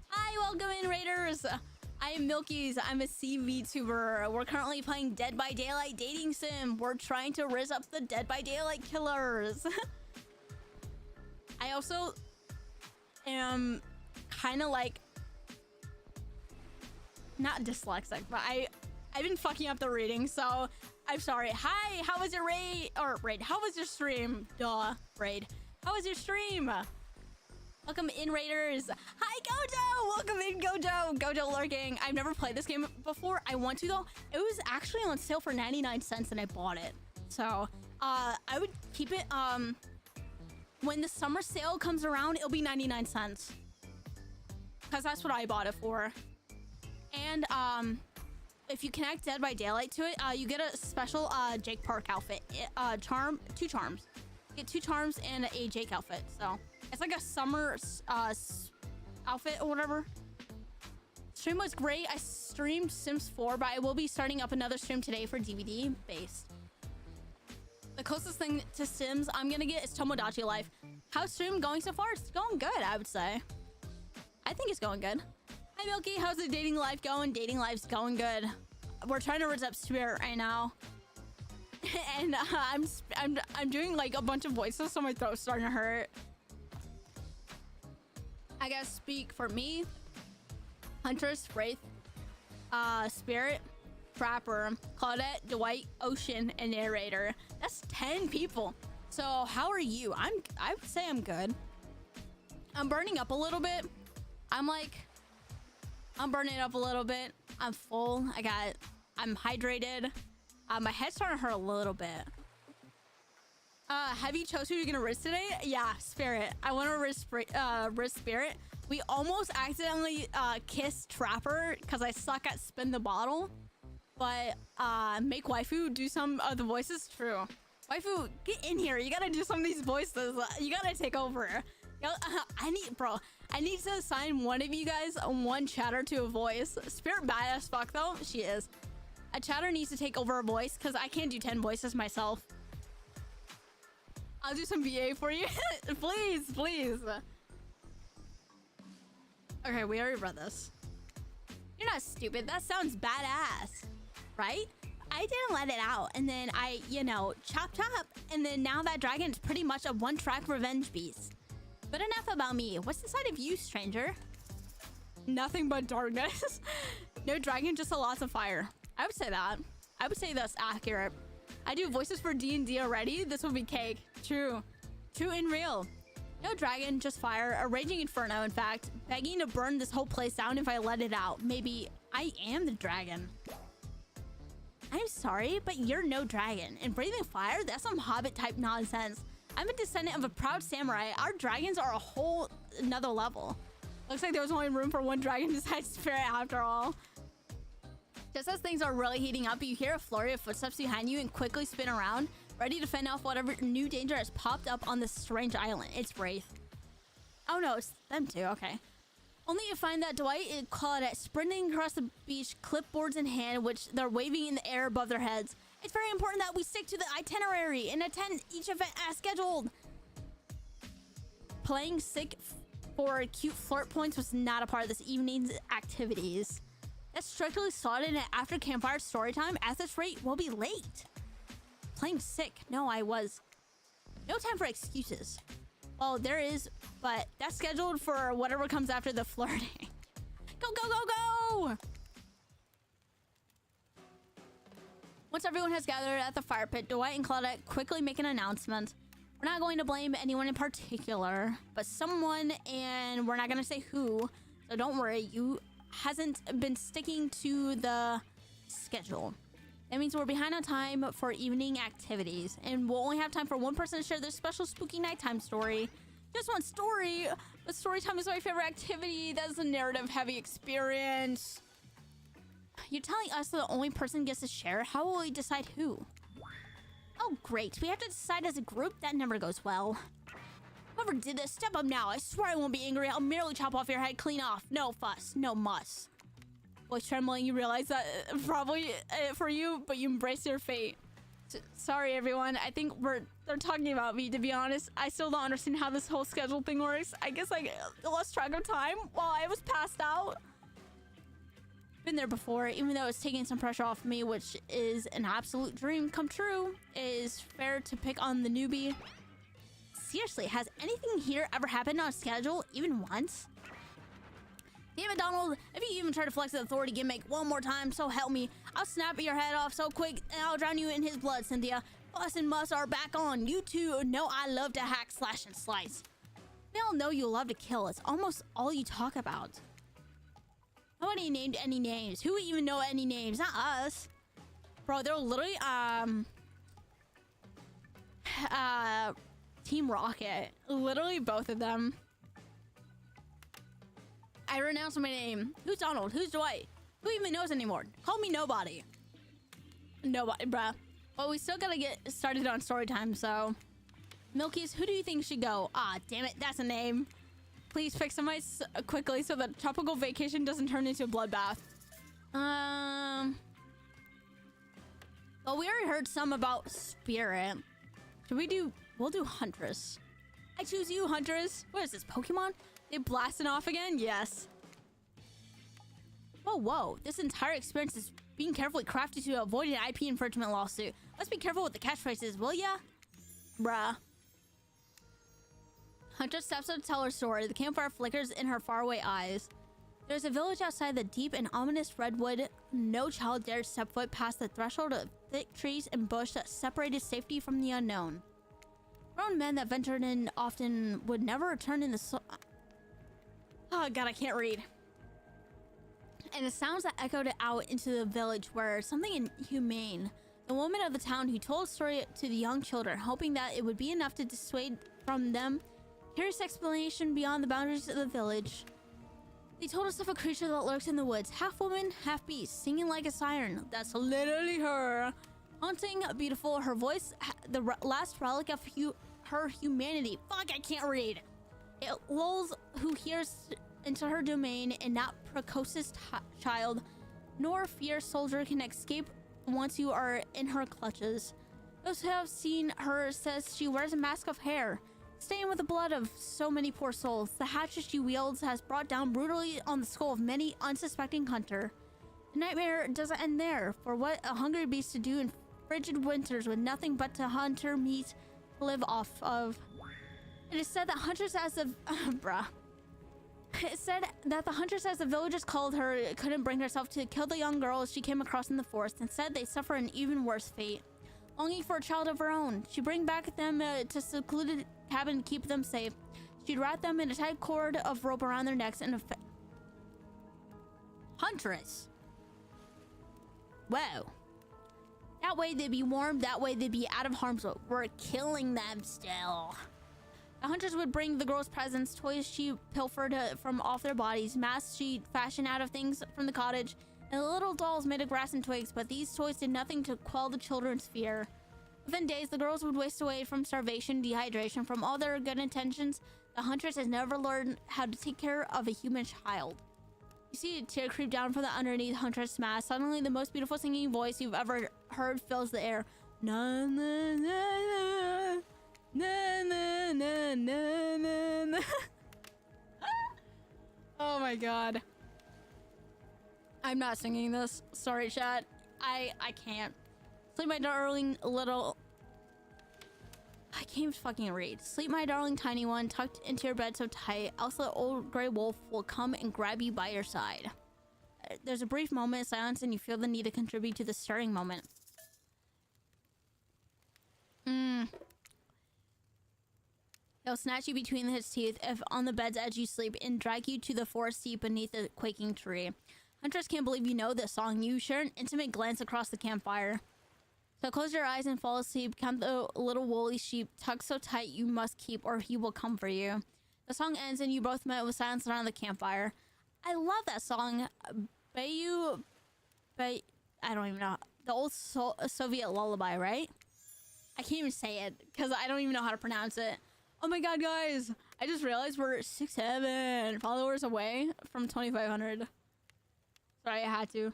Hi, welcome in, raiders. I am Milkkyyzz. I'm a VTuber. We're currently playing Dead by Daylight dating sim. We're trying to rizz up the Dead by Daylight killers. I also am kind of like not dyslexic, but I've been fucking up the reading, so I'm sorry. Hi, how was your raid? How was your stream? Duh, raid. How was your stream? Welcome in, raiders. Hi, Gojo. Welcome in, Gojo. Gojo lurking. I've never played this game before. I want to though. It was actually on sale for 99 cents and I bought it. So I would keep it. When the summer sale comes around, it'll be 99 cents. Because that's what I bought it for. And if you connect Dead by Daylight to it, you get a special Jake Park outfit. Two charms. You get 2 charms and a Jake outfit. So it's like a summer outfit or whatever. Stream was great. I streamed Sims 4, but I will be starting up another stream today for DVD based. The closest thing to Sims I'm gonna get is Tomodachi Life. How's stream going so far? It's going good, I would say. I think it's going good. Hi, Milky. How's the dating life going? Dating life's going good. We're trying to rizz up Spirit right now. And I'm doing like a bunch of voices, so my throat's starting to hurt. I gotta speak for me, Huntress, Wraith, Spirit, Trapper, Claudette, Dwight, Ocean, and Narrator. That's 10 people. So how are you? I would say I'm good. I'm burning up a little bit. I'm burning up a little bit. I'm full. I'm hydrated. My head's starting to hurt a little bit. Have you chosen who you're gonna risk today? Yeah, Spirit. I want to risk Spirit. We almost accidentally kissed Trapper because I suck at spin the bottle. But make Waifu do some of the voices. True. Waifu, get in here. You gotta do some of these voices. You gotta take over. I need to assign one of you guys one chatter to a voice. Spirit badass fuck though. She is. A chatter needs to take over a voice because I can't do 10 voices myself. I'll do some VA for you. Please, please. Okay, we already read this. You're not stupid. That sounds badass. Right? I didn't let it out, and then I, you know, chop chop, and then now that dragon is pretty much a one-track revenge beast. But enough about me. What's inside of you, stranger? Nothing but darkness. No dragon, just a lots of fire. I would say that. I would say that's accurate. I do voices for D&D already. This would be cake. True. True and real. No dragon, just fire. A raging inferno, in fact. Begging to burn this whole place down if I let it out. Maybe I am the dragon. I'm sorry, but you're no dragon. And breathing fire? That's some hobbit-type nonsense. I'm a descendant of a proud samurai. Our dragons are a whole another level. Looks like there was only room for one dragon besides Spirit after all. Just as things are really heating up, you hear a flurry of footsteps behind you and quickly spin around, ready to fend off whatever new danger has popped up on this strange island. It's Wraith. Oh no, it's them too, okay. Only to find that Dwight and Claudette sprinting across the beach, clipboards in hand, which they're waving in the air above their heads. It's very important that we stick to the itinerary and attend each event as scheduled. Playing sick for cute flirt points was not a part of this evening's activities. That's strictly slotted in after campfire story time. At this rate, we'll be late. Playing sick. No, I was. No time for excuses. Well, there is, but that's scheduled for whatever comes after the flirting. Go, go, go, go! Once everyone has gathered at the fire pit, Dwight and Claudette quickly make an announcement. We're not going to blame anyone in particular, but someone, and we're not going to say who, so don't worry, you hasn't been sticking to the schedule. That means we're behind on time for evening activities, and we'll only have time for one person to share their special spooky nighttime story. Just one story, but story time is my favorite activity. That is a narrative-heavy experience. You're telling us that the only person gets to share? How will we decide who? Oh, great. We have to decide as a group? That never goes well. Whoever did this, step up now. I swear I won't be angry. I'll merely chop off your head clean off. No fuss. No muss. Voice trembling, you realize that probably for you, but you embrace your fate. Sorry, everyone. I think they're talking about me, to be honest. I still don't understand how this whole schedule thing works. I guess I lost track of time while I was passed out. Been there before, even though it's taking some pressure off me, which is an absolute dream come true. It is fair to pick on the newbie. Seriously, has anything here ever happened on schedule, even once? Damn it, Donald, if you even try to flex the authority gimmick one more time, so help me, I'll snap your head off so quick and I'll drown you in his blood, Cynthia. Fuss and muss are back on. You two know I love to hack, slash, and slice. We all know you love to kill. It's almost all you talk about. Nobody named any names. Who would even know any names? Not us. Bro, they're literally, Team Rocket. Literally both of them. I renounce my name. Who's Donald? Who's Dwight? Who even knows anymore? Call me nobody. Nobody, bruh. Well, we still gotta get started on story time, so... Milkkyyzz, who do you think should go? Ah, damn it, that's a name. Please fix some ice quickly so that tropical vacation doesn't turn into a bloodbath. Well, we already heard some about Spirit. Should we do... We'll do Huntress. I choose you, Huntress. What is this, Pokemon? They blasting off again? Yes. Whoa, whoa. This entire experience is being carefully crafted to avoid an IP infringement lawsuit. Let's be careful with the catchphrases, will ya? Bruh. Huntress steps up to tell her story. The campfire flickers in her faraway eyes. There's a village outside the deep and ominous redwood. No child dared step foot past the threshold of thick trees and bush that separated safety from the unknown. Grown men that ventured in often would never return in the Oh god, I can't read. And the sounds that echoed out into the village were something inhumane. The woman of the town who told a story to the young children, hoping that it would be enough to dissuade from them curious explanation beyond the boundaries of the village. They told us of a creature that lurks in the woods, half woman, half beast, singing like a siren. That's literally her. Haunting, beautiful, her voice, the last relic of her humanity. Fuck, I can't read. It lulls who hears into her domain, and not precocious child, nor fierce soldier can escape once you are in her clutches. Those who have seen her says she wears a mask of hair, stained with the blood of so many poor souls. The hatchet she wields has brought down brutally on the skull of many unsuspecting hunter. The nightmare doesn't end there. For what a hungry beast to do in frigid winters with nothing but to hunter meat to live off of. It is said that hunters as the bruh. It said that the huntress, as the villagers called her, couldn't bring herself to kill the young girls she came across in the forest. Instead, they suffer an even worse fate. Longing for a child of her own, she'd bring back them to secluded cabin to keep them safe. She'd wrap them in a tight cord of rope around their necks and Huntress. Whoa. That way they'd be warm, that way they'd be out of harm's way. We're killing them still. The hunters would bring the girls presents, toys she pilfered from off their bodies, masks she fashioned out of things from the cottage, and the little dolls made of grass and twigs, but these toys did nothing to quell the children's fear. Within days, the girls would waste away from starvation, dehydration, from all their good intentions. The huntress has never learned how to take care of a human child. You see a tear creep down from the underneath Huntress' mask. Suddenly, the most beautiful singing voice you've ever heard fills the air. Na na na na na na na na na. Oh my god. I'm not singing this. Sorry, chat. I can't. Sleep, my darling little... I can't even fucking read. Sleep, my darling tiny one, tucked into your bed so tight, else the old gray wolf will come and grab you by your side. There's a brief moment of silence and you feel the need to contribute to the stirring moment. He'll snatch you between his teeth if on the bed's edge you sleep and drag you to the forest deep beneath a quaking tree. Huntress can't believe you know this song. You share an intimate glance across the campfire. So close your eyes and fall asleep. Count the little woolly sheep tucked so tight you must keep or he will come for you. The song ends and you both met with silence around the campfire. I love that song. I don't even know. The old Soviet lullaby, right? I can't even say it because I don't even know how to pronounce it. Oh my god, guys. I just realized we're 6-7 followers away from 2,500. Sorry, I had to.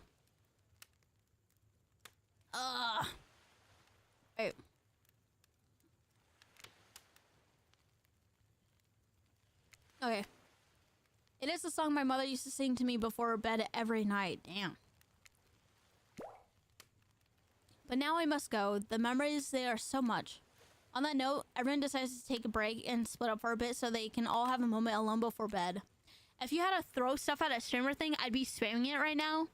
Wait. Okay. It is the song my mother used to sing to me before bed every night. Damn. But now I must go. The memories, they are so much. On that note, everyone decides to take a break and split up for a bit so they can all have a moment alone before bed. If you had to throw stuff at a streamer thing, I'd be spamming it right now.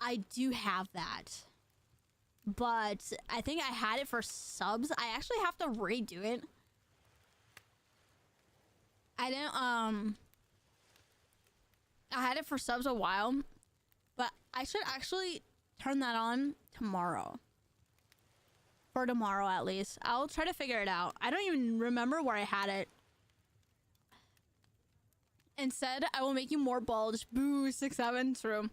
I do have that. But I think I had it for subs. I actually have to redo it. I had it for subs a while. But I should actually turn that on tomorrow. For tomorrow, at least. I'll try to figure it out. I don't even remember where I had it. Instead, I will make you more bulge. Boo, 6-7. True.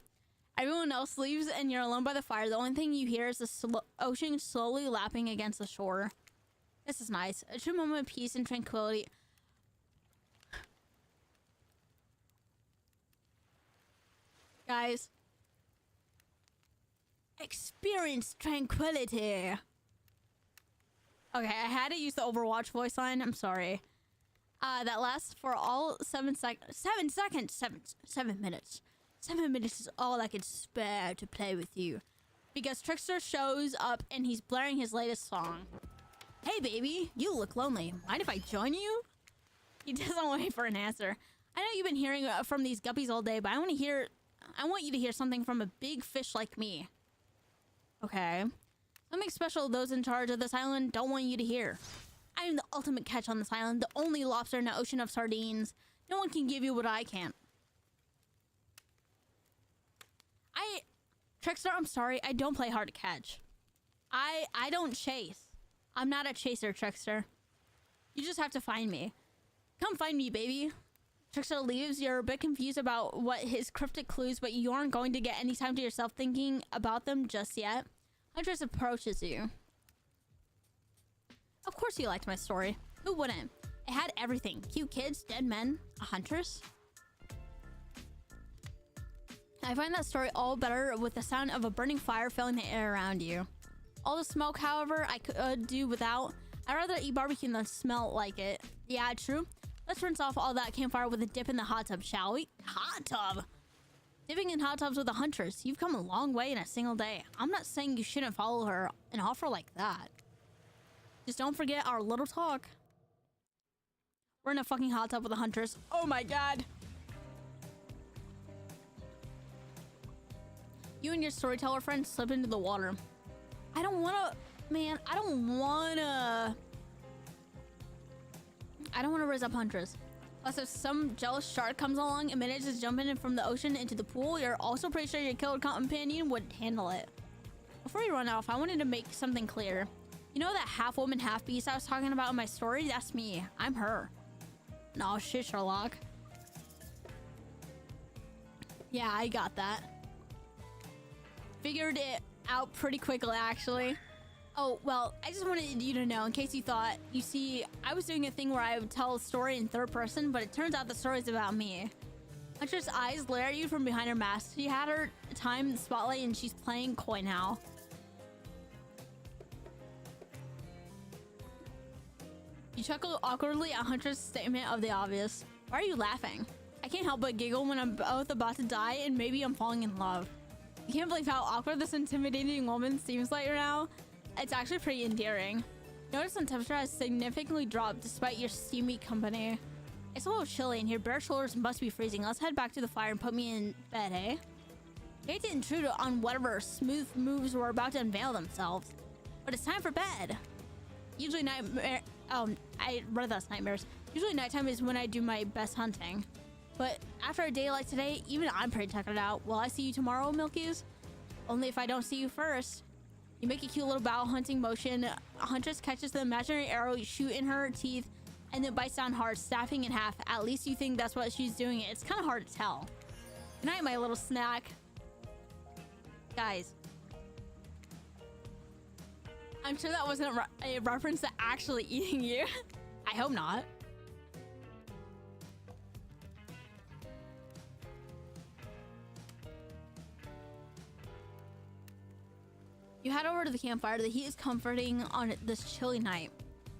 Everyone else leaves and you're alone by the fire. The only thing you hear is the ocean slowly lapping against the shore. This is nice. A true moment of peace and tranquility. Guys. Experience tranquility. Okay, I had to use the Overwatch voice line. I'm sorry. That lasts for all 7 seconds. 7 seconds! 7 minutes. 7 minutes is all I can spare to play with you. Because Trickster shows up and he's blaring his latest song. Hey baby, you look lonely. Mind if I join you? He doesn't wait for an answer. I know you've been hearing from these guppies all day, but I want you to hear something from a big fish like me. Okay. Something special those in charge of this island don't want you to hear. I am the ultimate catch on this island, the only lobster in an ocean of sardines. No one can give you what I can. Trickster, I'm sorry, I don't play hard to catch. I don't chase. I'm not a chaser, Trickster. You just have to find me. Come find me, baby. Trickster leaves. You're a bit confused about what his cryptic clues, but you aren't going to get any time to yourself thinking about them just yet. Huntress approaches you. Of course you liked my story. Who wouldn't? It had everything. Cute kids, dead men, a huntress. I find that story all better with the sound of a burning fire filling the air around you. All the smoke, however, I could do without. I'd rather eat barbecue than smell like it. Yeah, true. Let's rinse off all that campfire with a dip in the hot tub, shall we? Hot tub! Living in hot tubs with a huntress. You've come a long way in a single day. I'm not saying you shouldn't follow her an offer like that. Just don't forget our little talk. We're in a fucking hot tub with a huntress. Oh my god. You and your storyteller friend slip into the water. I don't wanna... Man, I don't wanna raise up huntress. Plus, if some jealous shark comes along and manages to jump in from the ocean into the pool, you're also pretty sure your killer companion would handle it. Before you run off, I wanted to make something clear. You know that half woman, half beast I was talking about in my story? That's me. I'm her. No shit, Sherlock. Yeah, I got that. Figured it out pretty quickly, actually. Oh, well, I just wanted you to know, in case you thought. You see, I was doing a thing where I would tell a story in third person, but it turns out the story's about me. Hunter's eyes glare at you from behind her mask. She had her time in the spotlight and she's playing coy now. You chuckle awkwardly at Hunter's statement of the obvious. Why are you laughing? I can't help but giggle when I'm both about to die and maybe I'm falling in love. You can't believe how awkward this intimidating woman seems like now. It's actually pretty endearing. Notice the temperature has significantly dropped despite your steamy company. It's a little chilly and your bare shoulders must be freezing. Let's head back to the fire and put me in bed, eh? I hate to intrude on whatever smooth moves were about to unveil themselves, but it's time for bed. Usually I read that's nightmares. Usually nighttime is when I do my best hunting. But after a day like today, even I'm pretty tuckered out. Will I see you tomorrow, Milkkyyzz? Only if I don't see you first. You make a cute little bow hunting motion. A huntress catches the imaginary arrow you shoot in her teeth and then bites down hard, snapping in half. At least you think that's what she's doing. It's kind of hard to tell. Good night, my little snack. Guys. I'm sure that wasn't a reference to actually eating you. I hope not. You head over to the campfire. The heat is comforting on this chilly night.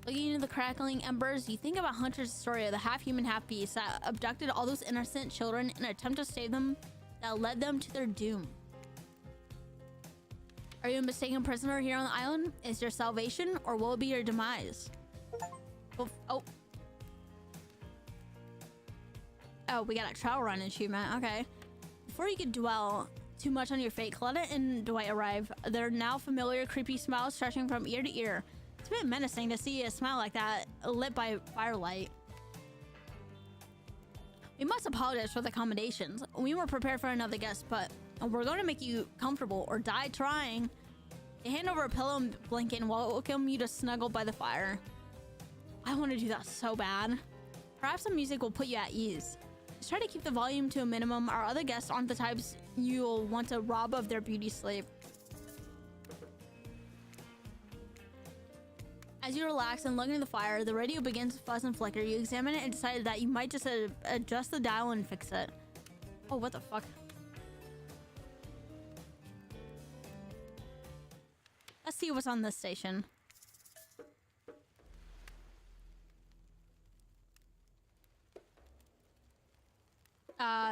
Looking into the crackling embers, you think about Hunter's story of the half-human, half-beast that abducted all those innocent children in an attempt to save them that led them to their doom. Are you a mistaken prisoner here on the island? Is your salvation, or will it be your demise? Oh, we got a trail run achievement. Okay. Before you could dwell too much on your fate, Coletta and Dwight arrive. Their now familiar creepy smile stretching from ear to ear. It's a bit menacing to see a smile like that lit by firelight. We must apologize for the accommodations. We were prepared for another guest, but we're going to make you comfortable or die trying. They hand over a pillow and blanket and welcome you to snuggle by the fire. I want to do that so bad. Perhaps some music will put you at ease. Just try to keep the volume to a minimum. Our other guests aren't the types you'll want to rob of their beauty sleep. As you relax and look into the fire, the radio begins to fuzz and flicker. You examine it and decide that you might just adjust the dial and fix it. Oh, what the fuck? Let's see what's on this station.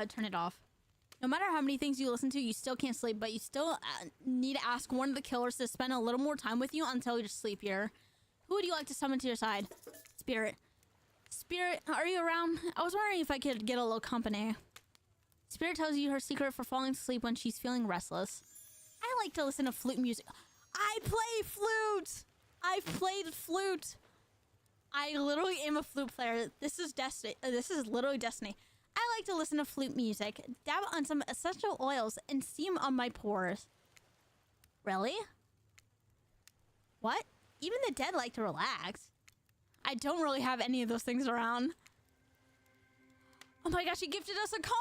Turn it off. No matter how many things you listen to, you still can't sleep, but you still need to ask one of the killers to spend a little more time with you until you're sleepier. Who would you like to summon to your side? Spirit. Spirit, are you around? I was wondering if I could get a little company. Spirit tells you her secret for falling asleep when she's feeling restless. I like to listen to flute music. I play flute! I've played flute. I literally am a flute player. This is destiny. This is literally destiny. I like to listen to flute music, dab on some essential oils, and steam on my pores. Really? What? Even the dead like to relax. I don't really have any of those things around. Oh my gosh, he gifted us a comb!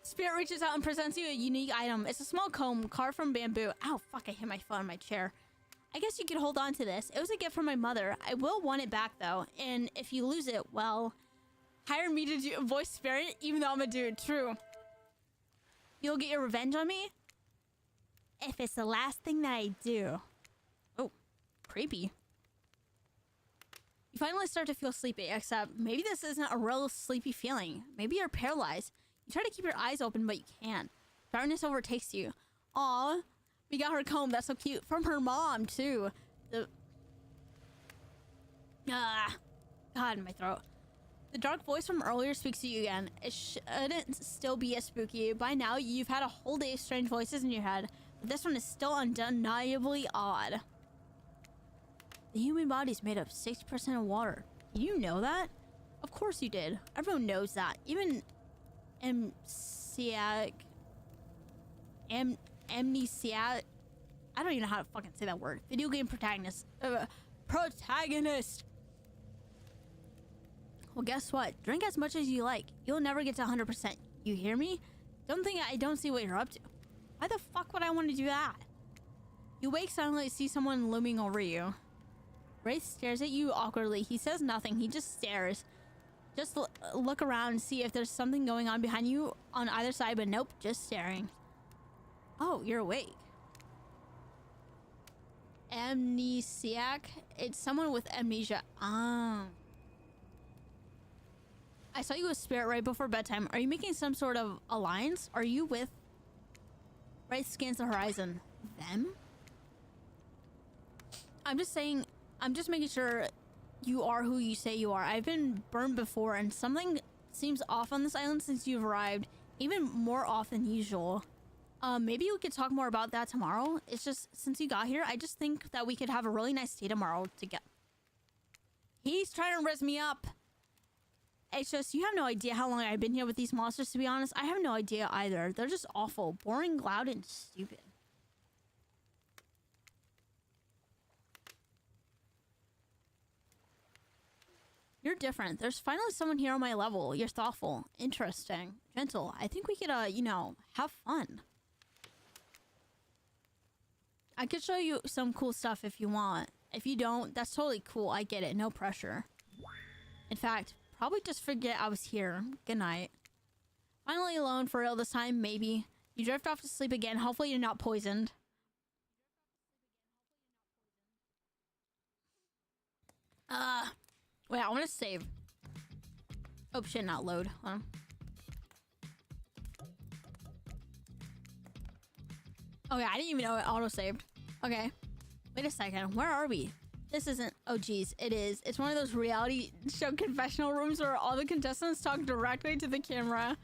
Spirit reaches out and presents you a unique item. It's a small comb carved from bamboo. Ow, fuck, I hit my foot on my chair. I guess you could hold on to this. It was a gift from my mother. I will want it back, though. And if you lose it, well... hire me to voice Spirit, even though I'm a dude. True. You'll get your revenge on me? If it's the last thing that I do. Oh, creepy. You finally start to feel sleepy, except maybe this isn't a real sleepy feeling. Maybe you're paralyzed. You try to keep your eyes open, but you can't. Darkness overtakes you. Aw, we got her comb. That's so cute. From her mom, too. God, in my throat. The dark voice from earlier speaks to you again. It shouldn't still be as spooky. By now, you've had a whole day of strange voices in your head. But this one is still undeniably odd. The human body is made up 60% of water. Did you know that? Of course you did. Everyone knows that. Even amnesiac. I don't even know how to fucking say that word. Video game protagonist. Protagonist! Well, guess what? Drink as much as you like. You'll never get to 100%. You hear me? Don't think I don't see what you're up to. Why the fuck would I want to do that? You wake suddenly, see someone looming over you. Wraith stares at you awkwardly. He says nothing. He just stares. Just look around and see if there's something going on behind you on either side, but nope, just staring. Oh, you're awake. Amnesiac? It's someone with amnesia. I saw you with Spirit right before bedtime. Are you making some sort of alliance? Are you with... Wraith scans the horizon. Them? I'm just saying... I'm just making sure you are who you say you are. I've been burned before, and something seems off on this island since you've arrived. Even more off than usual. Maybe we could talk more about that tomorrow. It's just, since you got here, I just think that we could have a really nice day tomorrow together. He's trying to res me up. It's just, you have no idea how long I've been here with these monsters, to be honest. I have no idea either. They're just awful. Boring, loud, and stupid. You're different. There's finally someone here on my level. You're thoughtful, interesting, gentle. I think we could, you know, have fun. I could show you some cool stuff if you want. If you don't, that's totally cool. I get it. No pressure. In fact, probably just forget I was here. Good night. Finally alone for real this time, maybe. You drift off to sleep again. Hopefully you're not poisoned. Wait, I want to save. Oh shit, not load. Huh? Okay, I didn't even know it auto-saved. Okay. Wait a second. Where are we? This isn't... Oh, geez. It is. It's one of those reality show confessional rooms where all the contestants talk directly to the camera.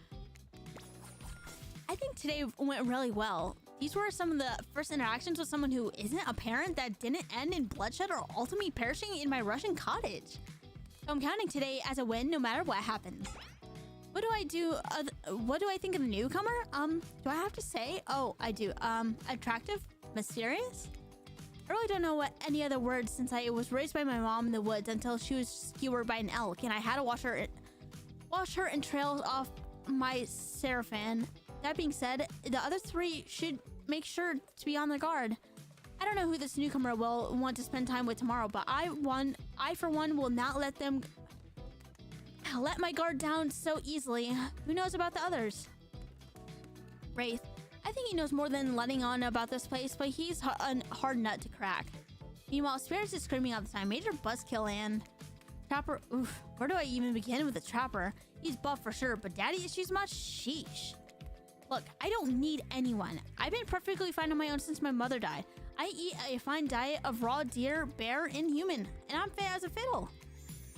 I think today went really well. These were some of the first interactions with someone who isn't a parent that didn't end in bloodshed or ultimately perishing in my Russian cottage. So I'm counting today as a win no matter what happens. What do I do? What do I think of the newcomer? Do I have to say? Oh, I do. Attractive? Mysterious? I really don't know what any other words since I was raised by my mom in the woods until she was skewered by an elk and I had to wash her entrails off my seraphim. That being said, the other three should make sure to be on their guard. I don't know who this newcomer will want to spend time with tomorrow, but I for one will not let my guard down so easily. Who knows about the others? Wraith. I think he knows more than letting on about this place, but he's a hard nut to crack. Meanwhile, Spirits is screaming all the time. Major buzzkill and... Trapper... Oof. Where do I even begin with the Trapper? He's buff for sure, but daddy issues much? Sheesh. Look, I don't need anyone. I've been perfectly fine on my own since my mother died. I eat a fine diet of raw deer, bear, and human, and I'm fit as a fiddle.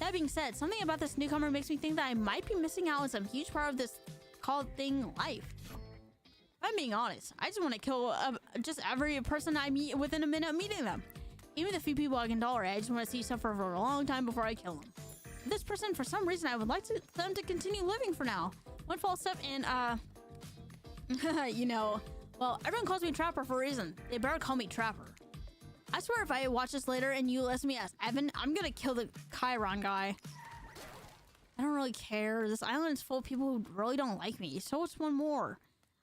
That being said, something about this newcomer makes me think that I might be missing out on some huge part of this called thing life. If I'm being honest, I just want to kill just every person I meet within a minute of meeting them. Even the few people I can tolerate, I just want to see suffer for a long time before I kill them. This person, for some reason, I would like them to continue living for now. One false step and, you know, well, everyone calls me Trapper for a reason. They better call me Trapper. I swear if I watch this later and you listen to me as Evan, I'm gonna kill the Chiron guy. I don't really care. This island is full of people who really don't like me, so it's one more.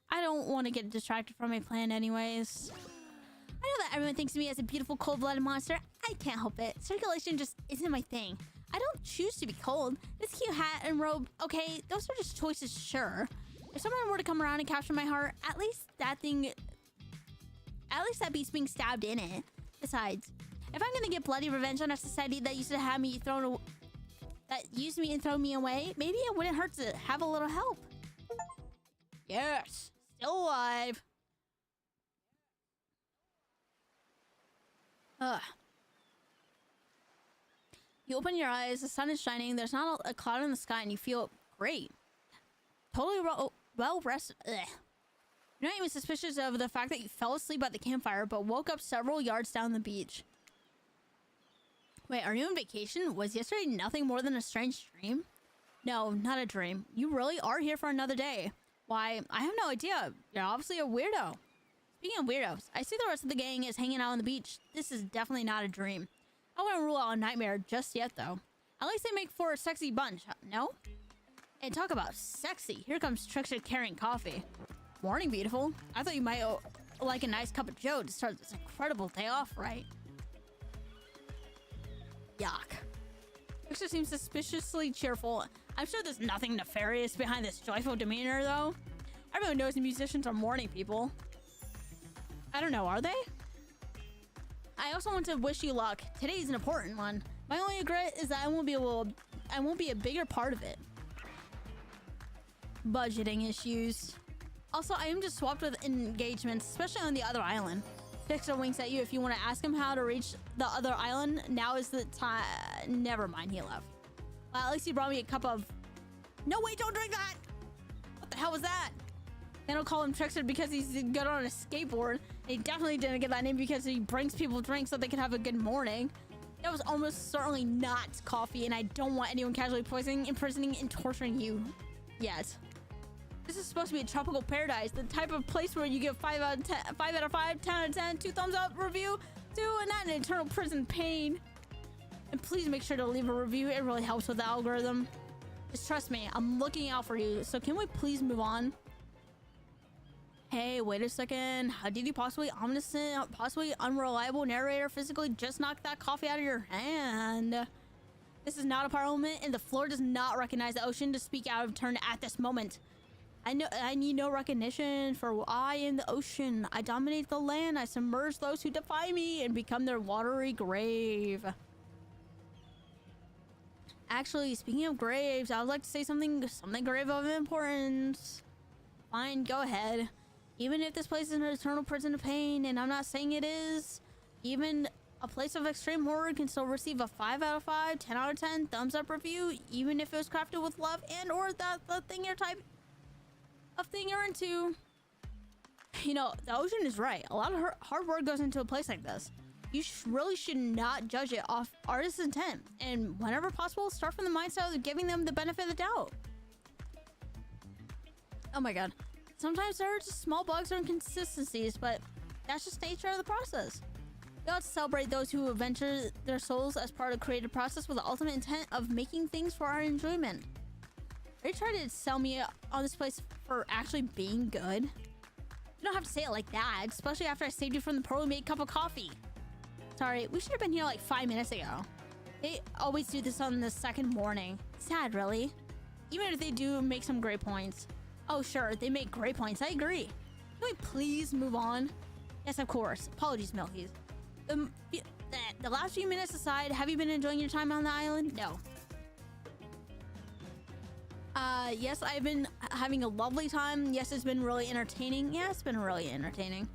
I don't want to get distracted from my plan anyways. I know that everyone thinks of me as a beautiful cold-blooded monster. I can't help it. Circulation just isn't my thing. I don't choose to be cold. This cute hat and robe, okay, those are just choices, sure. If someone were to come around and capture my heart, at least that beats being stabbed in it. Besides, if I'm gonna get bloody revenge on a society that used me and throw me away, maybe it wouldn't hurt to have a little help. Yes. Still alive. Ugh. You open your eyes, the sun is shining, there's not a cloud in the sky, and you feel great. Totally well rested. Ugh. You're not even suspicious of the fact that you fell asleep at the campfire, but woke up several yards down the beach. Wait, are you on vacation? Was yesterday nothing more than a strange dream? No, not a dream. You really are here for another day. Why, I have no idea. You're obviously a weirdo. Speaking of weirdos, I see the rest of the gang is hanging out on the beach. This is definitely not a dream. I wouldn't rule out a nightmare just yet, though. At least they make for a sexy bunch, no? And talk about sexy. Here comes Trickster carrying coffee. Morning, beautiful. I thought you might like a nice cup of joe to start this incredible day off, right? Yuck. Trickster seems suspiciously cheerful. I'm sure there's nothing nefarious behind this joyful demeanor, though. Everyone knows the musicians are morning people. I don't know, are they? I also want to wish you luck. Today's an important one. My only regret is that I won't be a bigger part of it. Budgeting issues. Also, I am just swapped with engagements, especially on the other island. Trickster winks at you if you want to ask him how to reach the other island. Now is the time. Never mind, he left. Well, at least he brought me a cup of... No, wait, don't drink that! What the hell was that? Then I'll call him Trickster because he's good on a skateboard. And he definitely didn't get that name because he brings people drinks so they can have a good morning. That was almost certainly not coffee, and I don't want anyone casually poisoning, imprisoning, and torturing you yet. This is supposed to be a tropical paradise, the type of place where you give 5 out of 10, 5 out of 5, 10 out of 10, 2 thumbs up review, and not an eternal prison pain. And please make sure to leave a review. It really helps with the algorithm. Just trust me, I'm looking out for you. So can we please move on? Hey, wait a second. How did you possibly omniscient, possibly unreliable narrator physically just knock that coffee out of your hand? This is not a parliament, and the floor does not recognize the ocean to speak out of turn at this moment. I need no recognition, for I am the ocean. I dominate the land. I submerge those who defy me and become their watery grave. Actually, speaking of graves, I would like to say something grave of importance. Fine, go ahead. Even if this place is an eternal prison of pain, and I'm not saying it is, even a place of extreme horror can still receive a 5 out of 5, 10 out of 10 thumbs up review, even if it was crafted with love and or the thing you're into. You know, the ocean is right. A lot of hard work goes into a place like this. You really should not judge it off artist's intent, and whenever possible, start from the mindset of giving them the benefit of the doubt. Oh my god. Sometimes there are just small bugs or inconsistencies, but that's just nature of the process. We ought to celebrate those who venture their souls as part of the creative process with the ultimate intent of making things for our enjoyment. Are you trying to sell me on this place for actually being good? You don't have to say it like that, especially after I saved you from the poorly made cup of coffee. Sorry, we should have been here like 5 minutes ago. They always do this on the second morning. Sad, really. Even if they do make some great points. Oh, sure, they make great points. I agree. Can we please move on? Yes, of course. Apologies, Milkkyyzz. The last few minutes aside, have you been enjoying your time on the island? No. Yes, I've been having a lovely time. Yes, it's been really entertaining. Yeah, it's been really entertaining.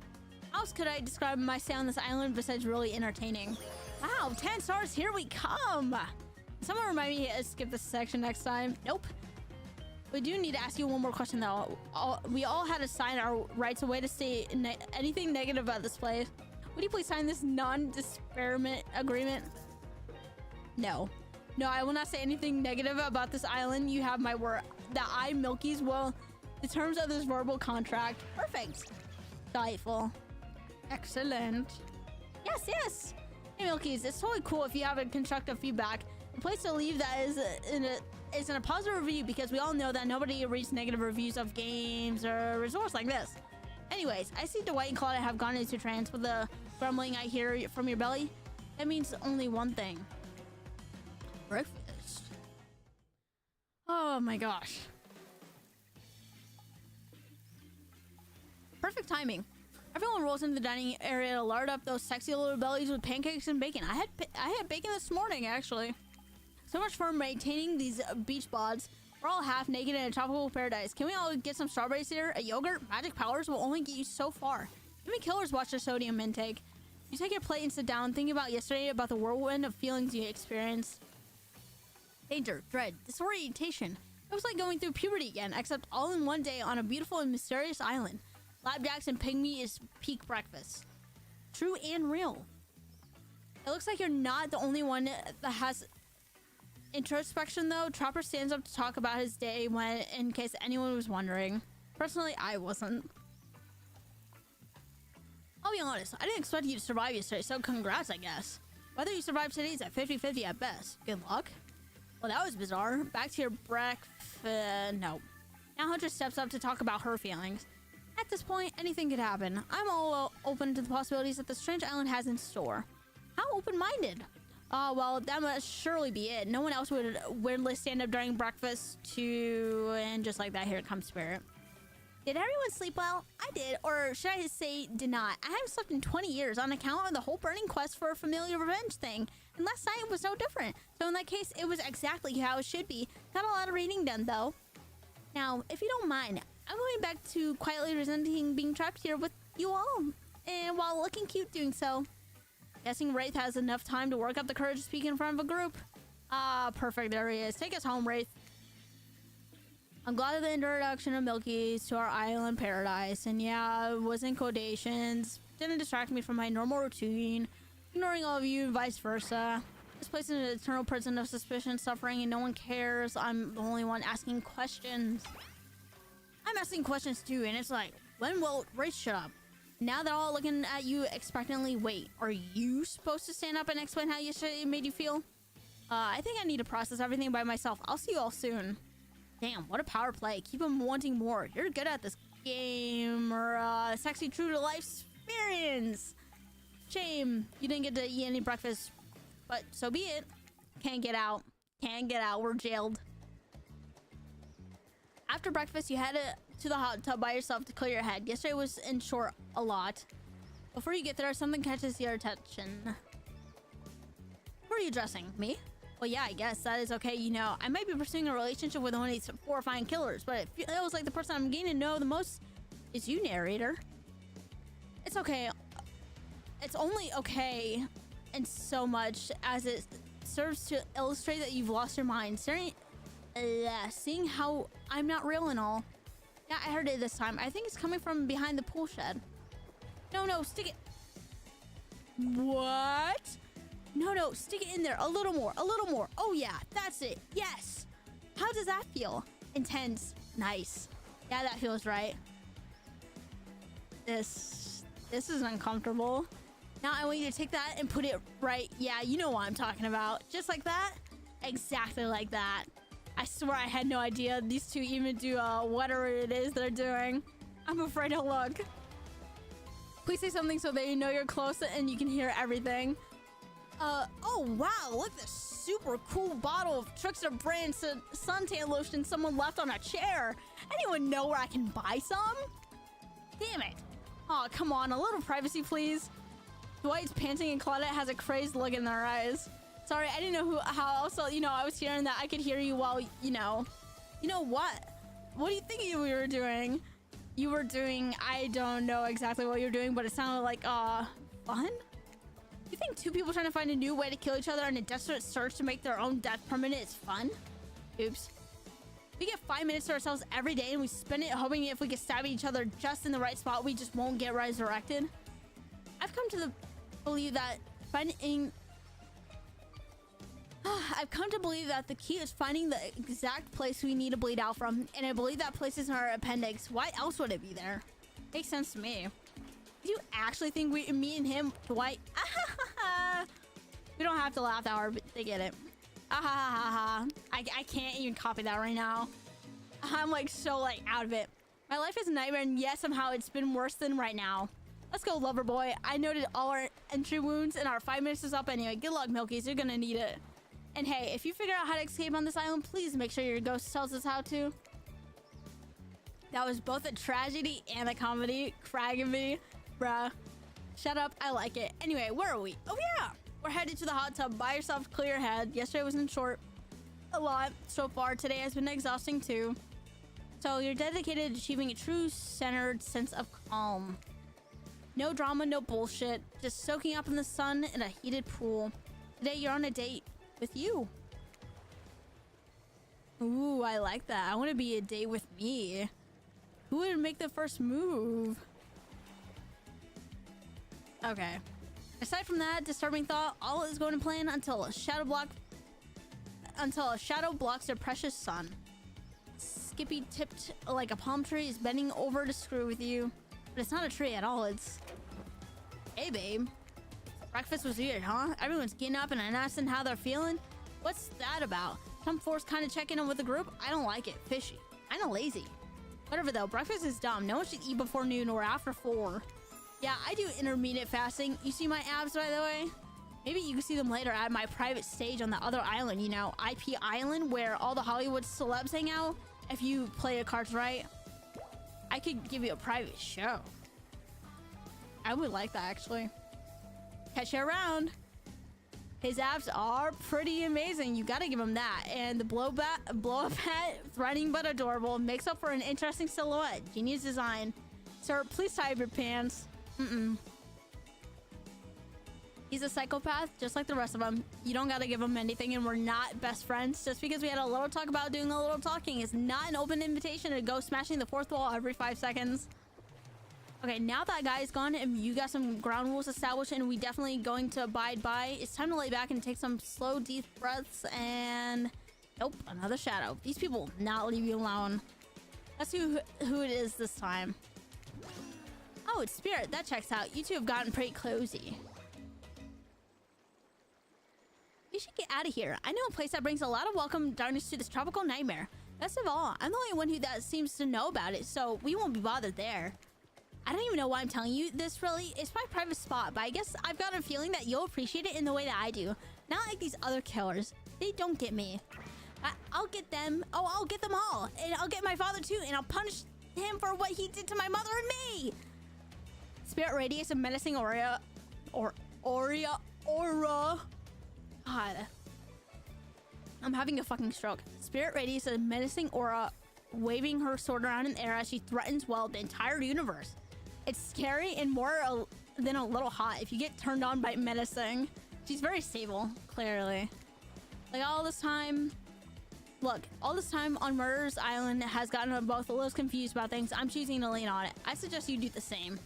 How else could I describe my stay on this island besides really entertaining? Wow, 10 stars, here we come! Someone remind me to skip this section next time. Nope. We do need to ask you one more question, though. We all had to sign our rights away to say anything negative about this place. Would you please sign this non-disparagement agreement? No. No, I will not say anything negative about this island. You have my word that I, Milkkyyzz, will... The terms of this verbal contract. Perfect. Delightful. Excellent. Yes, yes. Hey, Milkkyyzz, it's totally cool if you have a constructive feedback. The place to leave that is in a positive review, because we all know that nobody reads negative reviews of games or resorts like this. Anyways, I see Dwight and Claudia have gone into trance with the grumbling I hear from your belly. That means only one thing. Breakfast. Oh my gosh. Perfect timing. Everyone rolls into the dining area to lard up those sexy little bellies with pancakes and bacon. I had bacon this morning, actually. So much for maintaining these beach bods. We're all half naked in a tropical paradise. Can we all get some strawberries here? A yogurt? Magic powers will only get you so far. Too many killers watch their sodium intake. You take your plate and sit down, thinking about yesterday, about the whirlwind of feelings you experienced. Danger, dread, disorientation. It was like going through puberty again, except all in one day on a beautiful and mysterious island. Flapjacks and pygmy is peak breakfast. True and real. It looks like you're not the only one that has introspection, though. Trapper stands up to talk about his day when, in case anyone was wondering. Personally, I wasn't. I'll be honest, I didn't expect you to survive yesterday, so congrats, I guess. Whether you survive today is at 50-50 at best. Good luck. Well, that was bizarre. Back to your breakfast. No. Now Hunter steps up to talk about her feelings. At this point, anything could happen. I'm all open to the possibilities that the strange island has in store. How open-minded? Well, that must surely be it. No one else would weirdly stand up during breakfast to... And just like that, here comes Spirit. Did everyone sleep well? I did, or should I say did not. I haven't slept in 20 years on account of the whole burning quest for a familiar revenge thing. And last night was no different. So in that case, it was exactly how it should be. Got a lot of reading done, though. Now, if you don't mind, I'm going back to quietly resenting being trapped here with you all. And while looking cute doing so. Guessing Wraith has enough time to work up the courage to speak in front of a group. Ah, perfect. There he is. Take us home, Wraith. I'm glad of the introduction of Milkkyyzz to our island paradise. And yeah, it was in quotations. Didn't distract me from my normal routine. Ignoring all of you and vice versa. This place is an eternal prison of suspicion, suffering, and no one cares. I'm the only one asking questions. I'm asking questions too, and it's like, when will Wraith shut up? Now they're all looking at you expectantly. Wait, are you supposed to stand up and explain how yesterday made you feel? I think I need to process everything by myself. I'll see you all soon. Damn, what a power play. Keep them wanting more. You're good at this game. Or, sexy true to life experience. Shame you didn't get to eat any breakfast. But so be it. Can't get out. Can't get out. We're jailed. After breakfast, you head to the hot tub by yourself to clear your head. Yesterday was in short a lot. Before you get there, something catches your attention. Who are you addressing? Me? Well, yeah, I guess that is okay. You know, I might be pursuing a relationship with one of these horrifying killers, but it feels like the person I'm getting to know the most is you, narrator. It's okay. It's only okay in so much as it serves to illustrate that you've lost your mind. Seeing how I'm not real and all. Yeah, I heard it this time. I think it's coming from behind the pool shed. No, stick it. What? No, stick it in there. A little more. Oh yeah, that's it. Yes. How does that feel? Intense. Nice. Yeah, that feels right. This is uncomfortable. Now I want you to take that and put it right. Yeah, you know what I'm talking about. Just like that. Exactly like that. I swear I had no idea these two even do whatever it is they're doing. I'm afraid to look. Please say something so they know you're close and you can hear everything. Oh wow, look at this super cool bottle of Trickster brand suntan lotion someone left on a chair. Anyone know where I can buy some? Damn it. Oh, come on, a little privacy, please. Dwight's panting and Claudette has a crazed look in their eyes. Sorry, I didn't know how else, I was hearing that I could hear you while, You know what? What do you think you were doing? You were doing, I don't know exactly what you're doing, but it sounded like, fun? You think two people trying to find a new way to kill each other in a desperate search to make their own death permanent is fun? Oops. We get 5 minutes to ourselves every day and we spend it hoping if we can stab each other just in the right spot, we just won't get resurrected. I've come to believe that the key is finding the exact place we need to bleed out from, and I believe that place is in our appendix. Why else would it be there? Makes sense to me. Do you actually think me and him, Dwight? We don't have to laugh that hard, but they get it. I can't even copy that right now. I'm like so out of it. My life is a nightmare, and yes, somehow it's been worse than right now. Let's go, lover boy. I noted all our entry wounds, and our 5 minutes is up anyway. Good luck, Milkkyyzz. You're gonna need it. And hey, if you figure out how to escape on this island, please make sure your ghost tells us how to. That was both a tragedy and a comedy. Cragging me. Bruh. Shut up. I like it. Anyway, where are we? Oh, yeah. We're headed to the hot tub. By yourself, clear your head. Yesterday was in short. a lot so far. Today has been exhausting too. So you're dedicated to achieving a true centered sense of calm. No drama, no bullshit. Just soaking up in the sun in a heated pool. Today you're on a date with you. Ooh, I like that. I want to be a date with me. Who would make the first move? Okay. Aside from that disturbing thought, all is going to plan until a shadow blocks their precious sun. Skippy tipped like a palm tree is bending over to screw with you. But it's not a tree at all, it's... Hey, babe. Breakfast was weird, huh? Everyone's getting up and asking how they're feeling. What's that about? Some force kind of checking in with the group? I don't like it. Fishy. Kinda lazy. Whatever though, breakfast is dumb. No one should eat before noon or after 4. Yeah, I do intermittent fasting. You see my abs, by the way? Maybe you can see them later at my private stage on the other island, you know, IP Island, where all the Hollywood celebs hang out. If you play the cards right, I could give you a private show. I would like that, actually. Catch you around. His abs are pretty amazing. You gotta give him that. And the blow-up hat, threatening but adorable, makes up for an interesting silhouette. Genius design. Sir, please tie up your pants. He's a psychopath, just like the rest of them. You don't gotta give him anything, and we're not best friends. Just because we had a little talk about doing a little talking is not an open invitation to go smashing the fourth wall every 5 seconds. Okay, now that guy is gone and you got some ground rules established and we definitely going to abide by, it's time to lay back and take some slow, deep breaths and... Nope, another shadow. These people will not leave you alone. Let's see who it is this time. Oh, it's Spirit. That checks out. You two have gotten pretty cozy. We should get out of here. I know a place that brings a lot of welcome darkness to this tropical nightmare. Best of all, I'm the only one who that seems to know about it, so we won't be bothered there. I don't even know why I'm telling you this, really. It's my private spot, but I guess I've got a feeling that you'll appreciate it in the way that I do. Not like these other killers. They don't get me. I'll get them. Oh, I'll get them all. And I'll get my father too, and I'll punish him for what he did to my mother and me. Spirit radiates a menacing aura. God. I'm having a fucking stroke. Spirit radiates a menacing aura, waving her sword around in the air as she threatens, well, the entire universe. It's scary and more than a little hot if you get turned on by menacing. She's very stable, clearly. Like all this time... Look, all this time on Murder's Island has gotten them both a little confused about things. I'm choosing to lean on it. I suggest you do the same.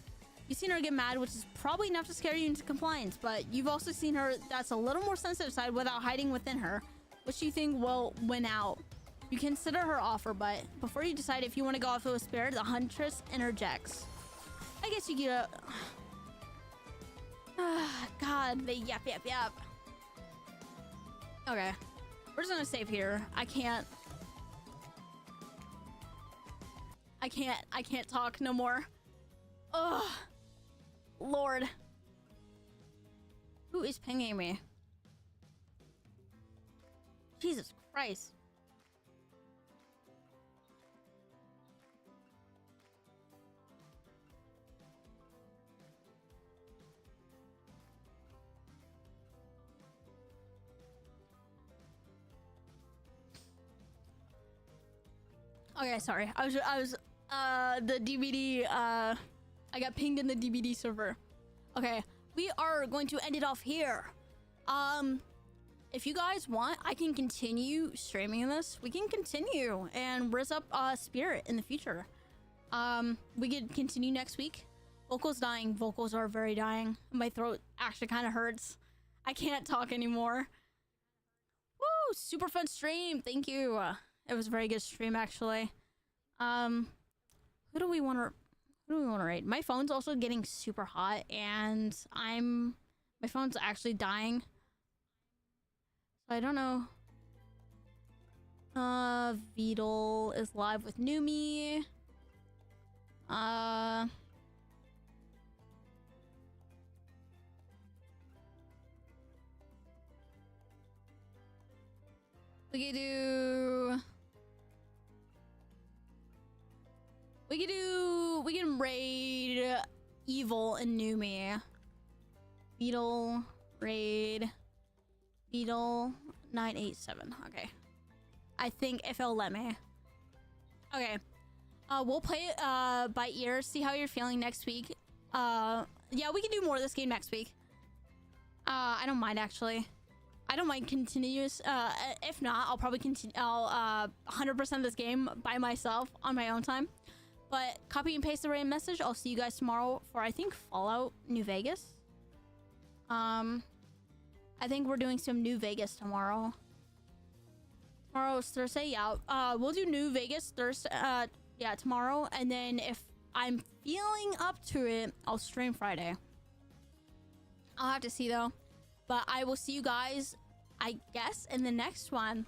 You've seen her get mad, which is probably enough to scare you into compliance, but you've also seen her that's a little more sensitive side without hiding within her, which you think will win out. You consider her offer, but before you decide if you want to go off with a Spirit, the Huntress interjects. I guess you get a... God, they yap. Okay. We're just gonna save here. I can't talk no more. Ugh. Lord. Who is pinging me? Jesus Christ. Okay, sorry. I was the DVD I got pinged in the DVD server. Okay, we are going to end it off here. If you guys want, I can continue streaming this. We can continue and riz up Spirit in the future. We could continue next week. Vocals dying. Vocals are very dying. My throat actually kind of hurts. I can't talk anymore. Woo! Super fun stream. Thank you. It was a very good stream, actually. Who do we want to rate? My phone's also getting super hot, and my phone's actually dying. So I don't know. Beetle is live with Numi. We can raid Evil and Numi. Beetle, raid, Beetle 987. Okay. I think if it'll let me. Okay. We'll play it by ear, see how you're feeling next week. Yeah, we can do more of this game next week. I don't mind, actually. I don't mind continuous. If not, I'll probably continue. I'll 100% this game by myself on my own time. But copy and paste the random message. I'll see you guys tomorrow for, I think, Fallout New Vegas. I think we're doing some New Vegas tomorrow. Tomorrow is Thursday. Yeah. We'll do New Vegas Thursday. Yeah, tomorrow. And then if I'm feeling up to it, I'll stream Friday. I'll have to see though. But I will see you guys, I guess, in the next one.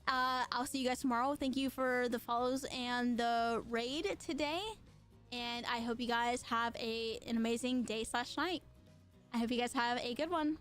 I'll see you guys tomorrow. Thank you for the follows and the raid today. And I hope you guys have an amazing day/night. I hope you guys have a good one.